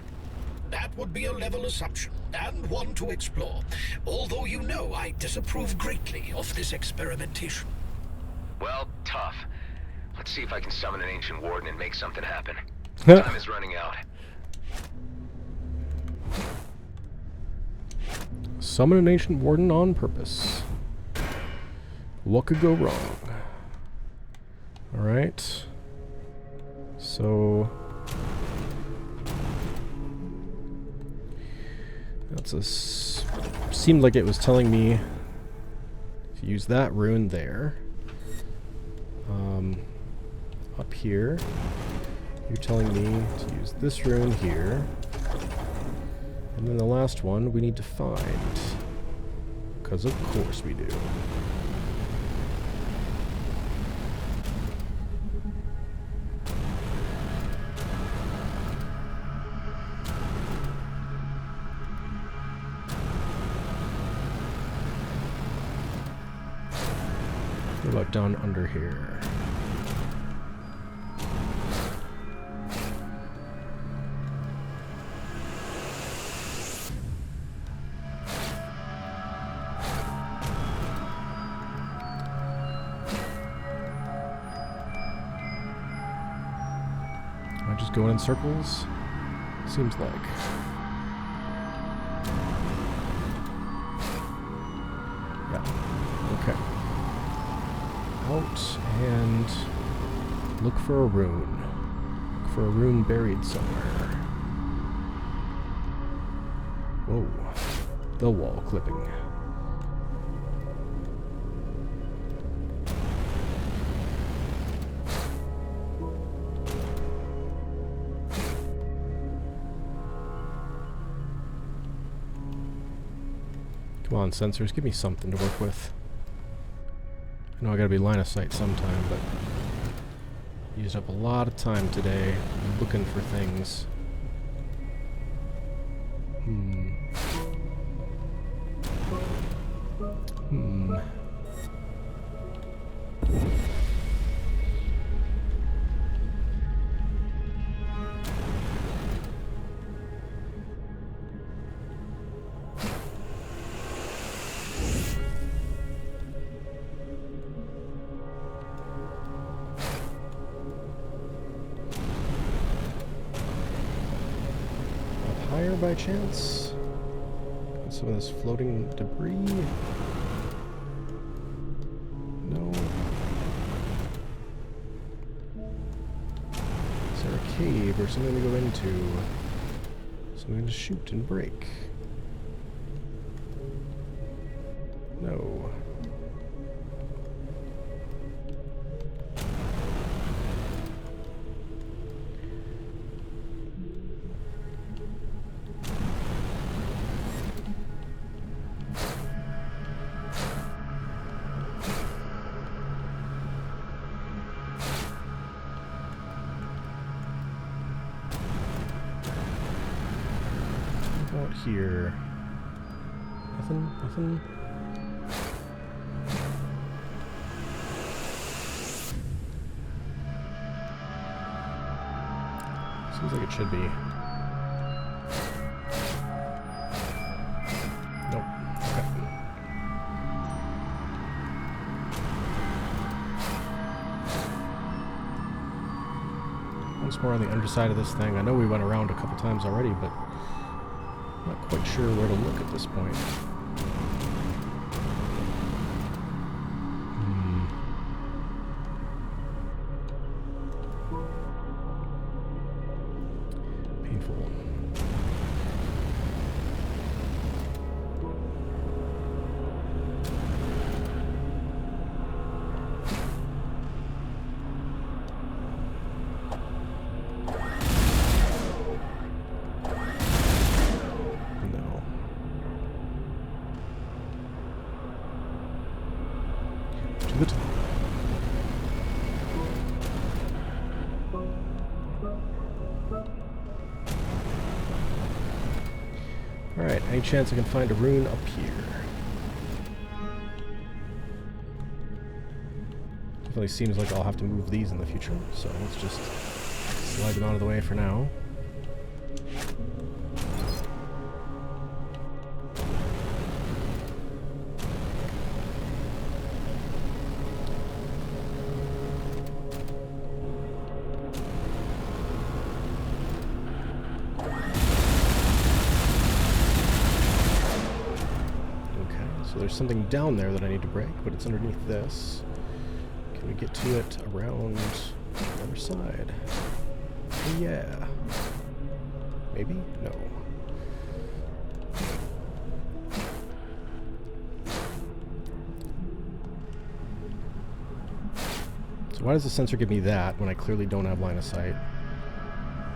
That would be a level assumption, and one to explore. Although you know I disapprove greatly of this experimentation. Well, tough. Let's see if I can summon an ancient warden and make something happen. Time is running out. Summon an ancient warden on purpose. What could go wrong? Alright. So... seemed like it was telling me to use that rune there. Up here, you're telling me to use this rune here. And then the last one we need to find. Because of course we do. What about down under here? Am I just going in circles? Seems like. Yeah. Okay. Out and look for a rune. Look for a rune buried somewhere. Whoa. The wall clipping. Come on, sensors, give me something to work with. I know I gotta be line of sight sometime, but used up a lot of time today looking for things. Higher by chance? Got some of this floating debris? No. Is there a cave or something to go into? Something to shoot and break? No. Out here. Nothing. Seems like it should be. Nope. Okay. Once more on the underside of this thing. I know we went around a couple times already, but I'm not quite sure where to look at this point. Painful. Alright, any chance I can find a rune up here? Definitely seems like I'll have to move these in the future, so let's just slide them out of the way for now. There's something down there that I need to break, but it's underneath this. Can we get to it around the other side? Oh, yeah. Maybe? No. So why does the sensor give me that when I clearly don't have line of sight?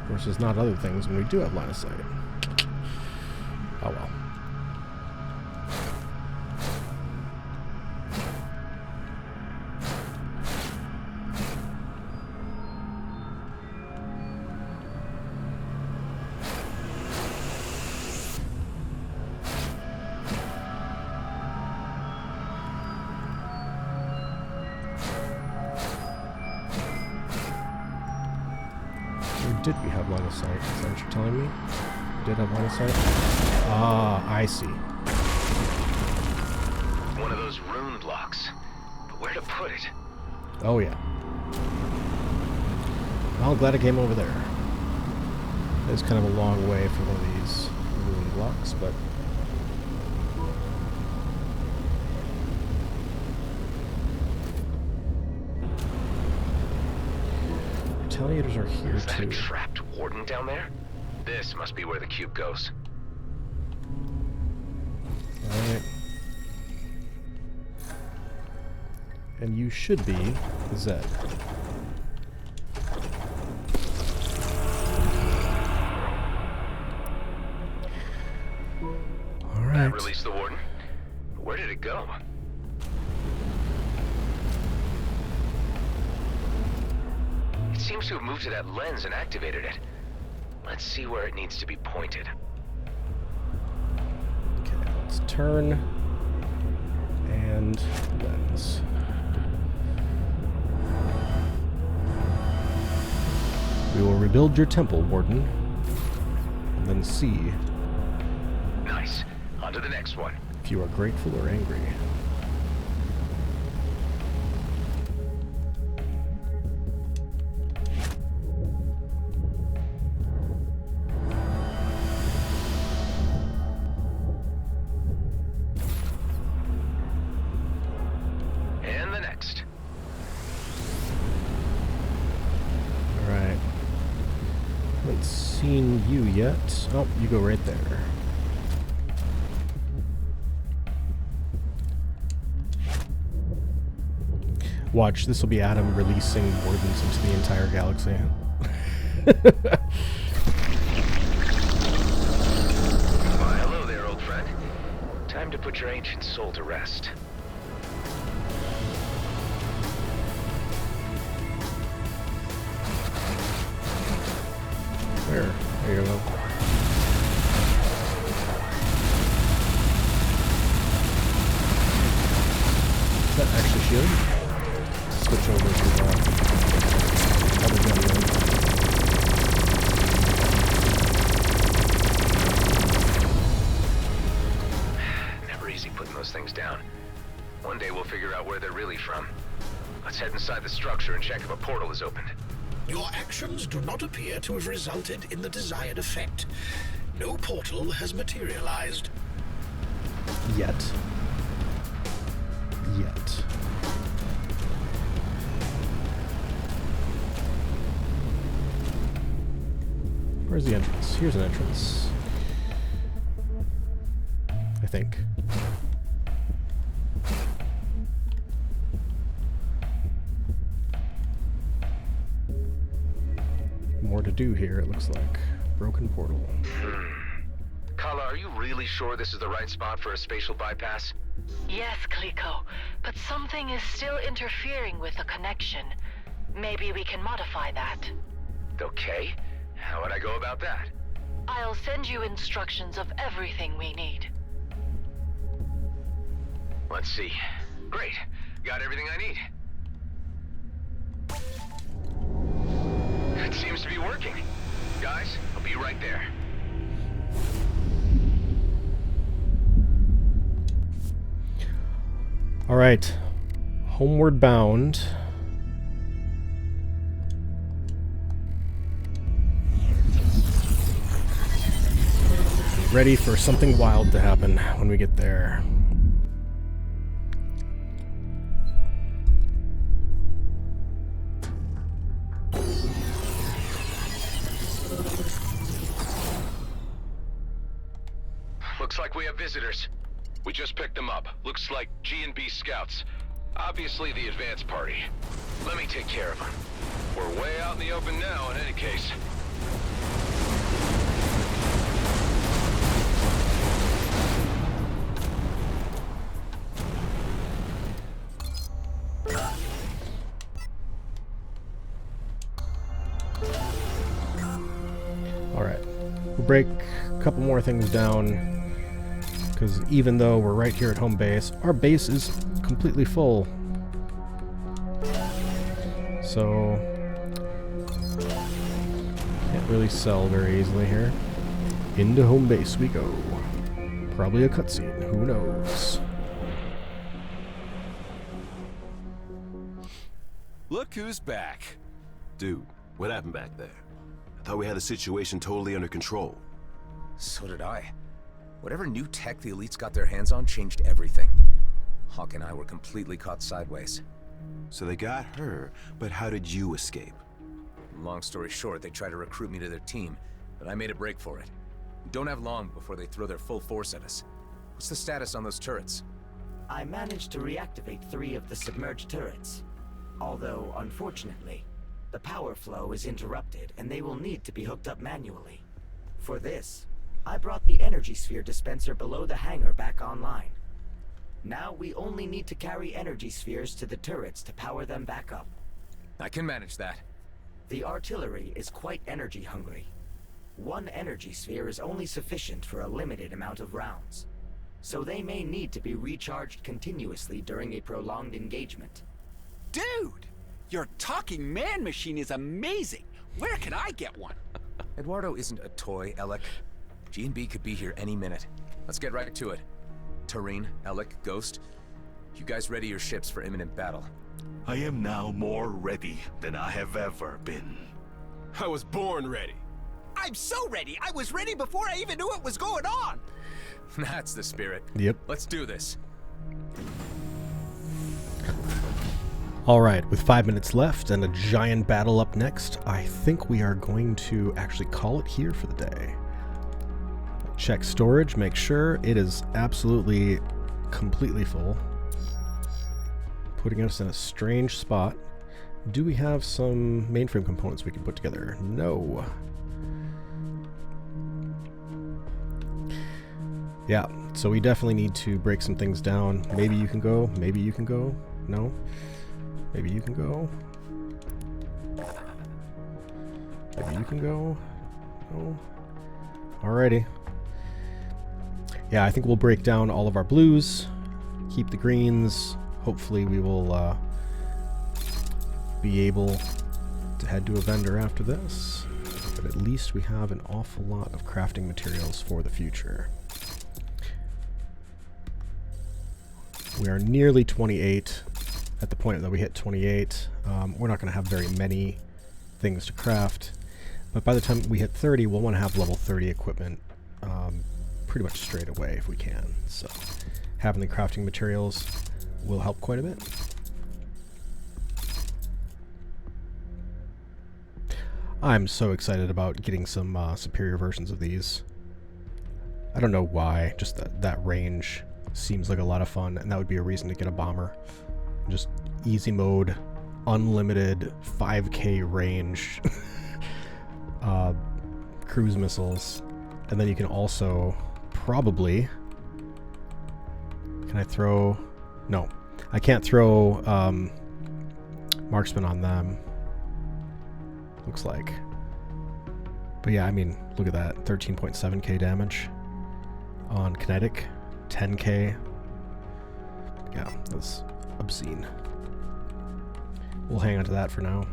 Versus not other things when we do have line of sight. Oh well. Did we have line of sight? Is that what you're telling me? We did have line of sight? Ah, I see. One of those rune blocks. But where to put it? Oh, yeah. Well, glad I came over there. It's kind of a long way for one of these rune blocks, but... Retaliators are here Is that too. a trapped warden down there? This must be where the cube goes. Alright. And you should be Zed. Alright. That released the warden. Where did it go? It seems to have moved to that lens and activated it. Let's see where it needs to be pointed. Okay, let's turn and lens. We will rebuild your temple, Warden, and then see Nice. On to the next one. if you are grateful or angry. And the next. Alright. Haven't seen you yet. Oh, you go right there. Watch, this will be Adam releasing wardens into the entire galaxy. Why, hello there, old friend. Time to put your ancient soul to rest. There you go. Is that actually shield? Switch over to other gun mode. inside the structure and check if a portal is opened. Your actions do not appear to have resulted in the desired effect. No portal has materialized. Yet. Where's the entrance? Here's an entrance. I think. More to do here, it looks like. Broken portal. Kala, are you really sure this is the right spot for a spatial bypass? Yes, Kliko, but something is still interfering with the connection. Maybe we can modify that. Okay. How would I go about that? I'll send you instructions of everything we need. Let's see. Great. Got everything I need. It seems to be working. Guys, I'll be right there. All right. Homeward bound. Ready for something wild to happen when we get there. Looks like we have visitors. We just picked them up. Looks like G&B scouts. Obviously the advance party. Let me take care of them. We're way out in the open now in any case. Alright. We'll break a couple more things down. Because even though we're right here at home base, our base is completely full. So can't really sell very easily here. Into home base we go. Probably a cutscene, who knows? Look who's back. Dude, what happened back there? I thought we had the situation totally under control. So did I. Whatever new tech the elites got their hands on changed everything. Hawke and I were completely caught sideways. So they got her, but how did you escape? Long story short, they tried to recruit me to their team, but I made a break for it. We don't have long before they throw their full force at us. What's the status on those turrets? I managed to reactivate 3 of the submerged turrets. Although, unfortunately, the power flow is interrupted and they will need to be hooked up manually. For this, I brought the energy sphere dispenser below the hangar back online. Now we only need to carry energy spheres to the turrets to power them back up. I can manage that. The artillery is quite energy hungry. 1 energy sphere is only sufficient for a limited amount of rounds, so they may need to be recharged continuously during a prolonged engagement. Dude! Your talking man machine is amazing! Where can I get one? Eduardo isn't a toy, Elek. G&B could be here any minute. Let's get right to it. Tareen, Elek, Ghost, you guys ready your ships for imminent battle? I am now more ready than I have ever been. I was born ready. I'm so ready! I was ready before I even knew what was going on! That's the spirit. Yep. Let's do this. Alright, with 5 minutes left and a giant battle up next, I think we are going to actually call it here for the day. Check storage, make sure it is absolutely completely full. Putting us in a strange spot. Do we have some mainframe components we can put together? No. Yeah, so we definitely need to break some things down. Maybe you can go, maybe you can go. No? Maybe you can go. Maybe you can go. No. Alrighty. Yeah, I think we'll break down all of our blues, keep the greens. Hopefully we will be able to head to a vendor after this. But at least we have an awful lot of crafting materials for the future. We are nearly 28. at the point that we hit 28, we're not going to have very many things to craft. But by the time we hit 30, we'll want to have level 30 equipment pretty much straight away if we can. So having the crafting materials will help quite a bit. I'm so excited about getting some superior versions of these. I don't know why, just that range seems like a lot of fun, and that would be a reason to get a bomber. Just easy mode, unlimited 5k range cruise missiles, and then you can also probably... Can I throw... No, I can't throw marksman on them. Looks like. But yeah, I mean, look at that. 13.7k damage on kinetic. 10k. Yeah, that's obscene. We'll hang on to that for now.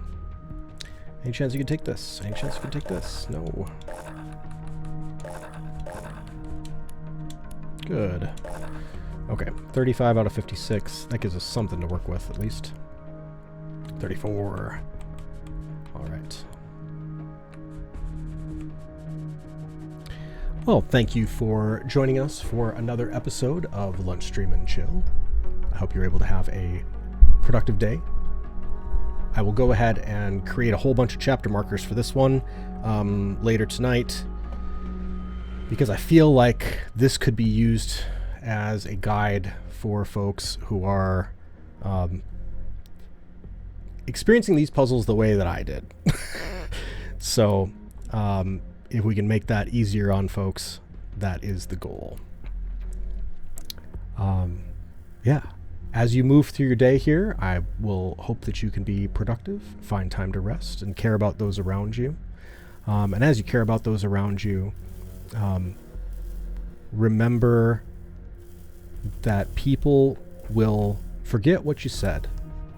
Any chance you can take this? Any chance you can take this? No. Good. Okay, 35 out of 56. That gives us something to work with, at least. 34. Alright. Well, thank you for joining us for another episode of Lunch Stream and Chill. I hope you're able to have a productive day. I will go ahead and create a whole bunch of chapter markers for this one later tonight, because I feel like this could be used as a guide for folks who are experiencing these puzzles the way that I did. So if we can make that easier on folks, that is the goal. Yeah. As you move through your day here, I will hope that you can be productive, find time to rest, and care about those around you. And as you care about those around you, remember that people will forget what you said,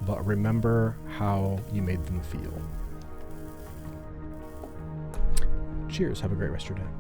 but remember how you made them feel. Cheers. Have a great rest of your day.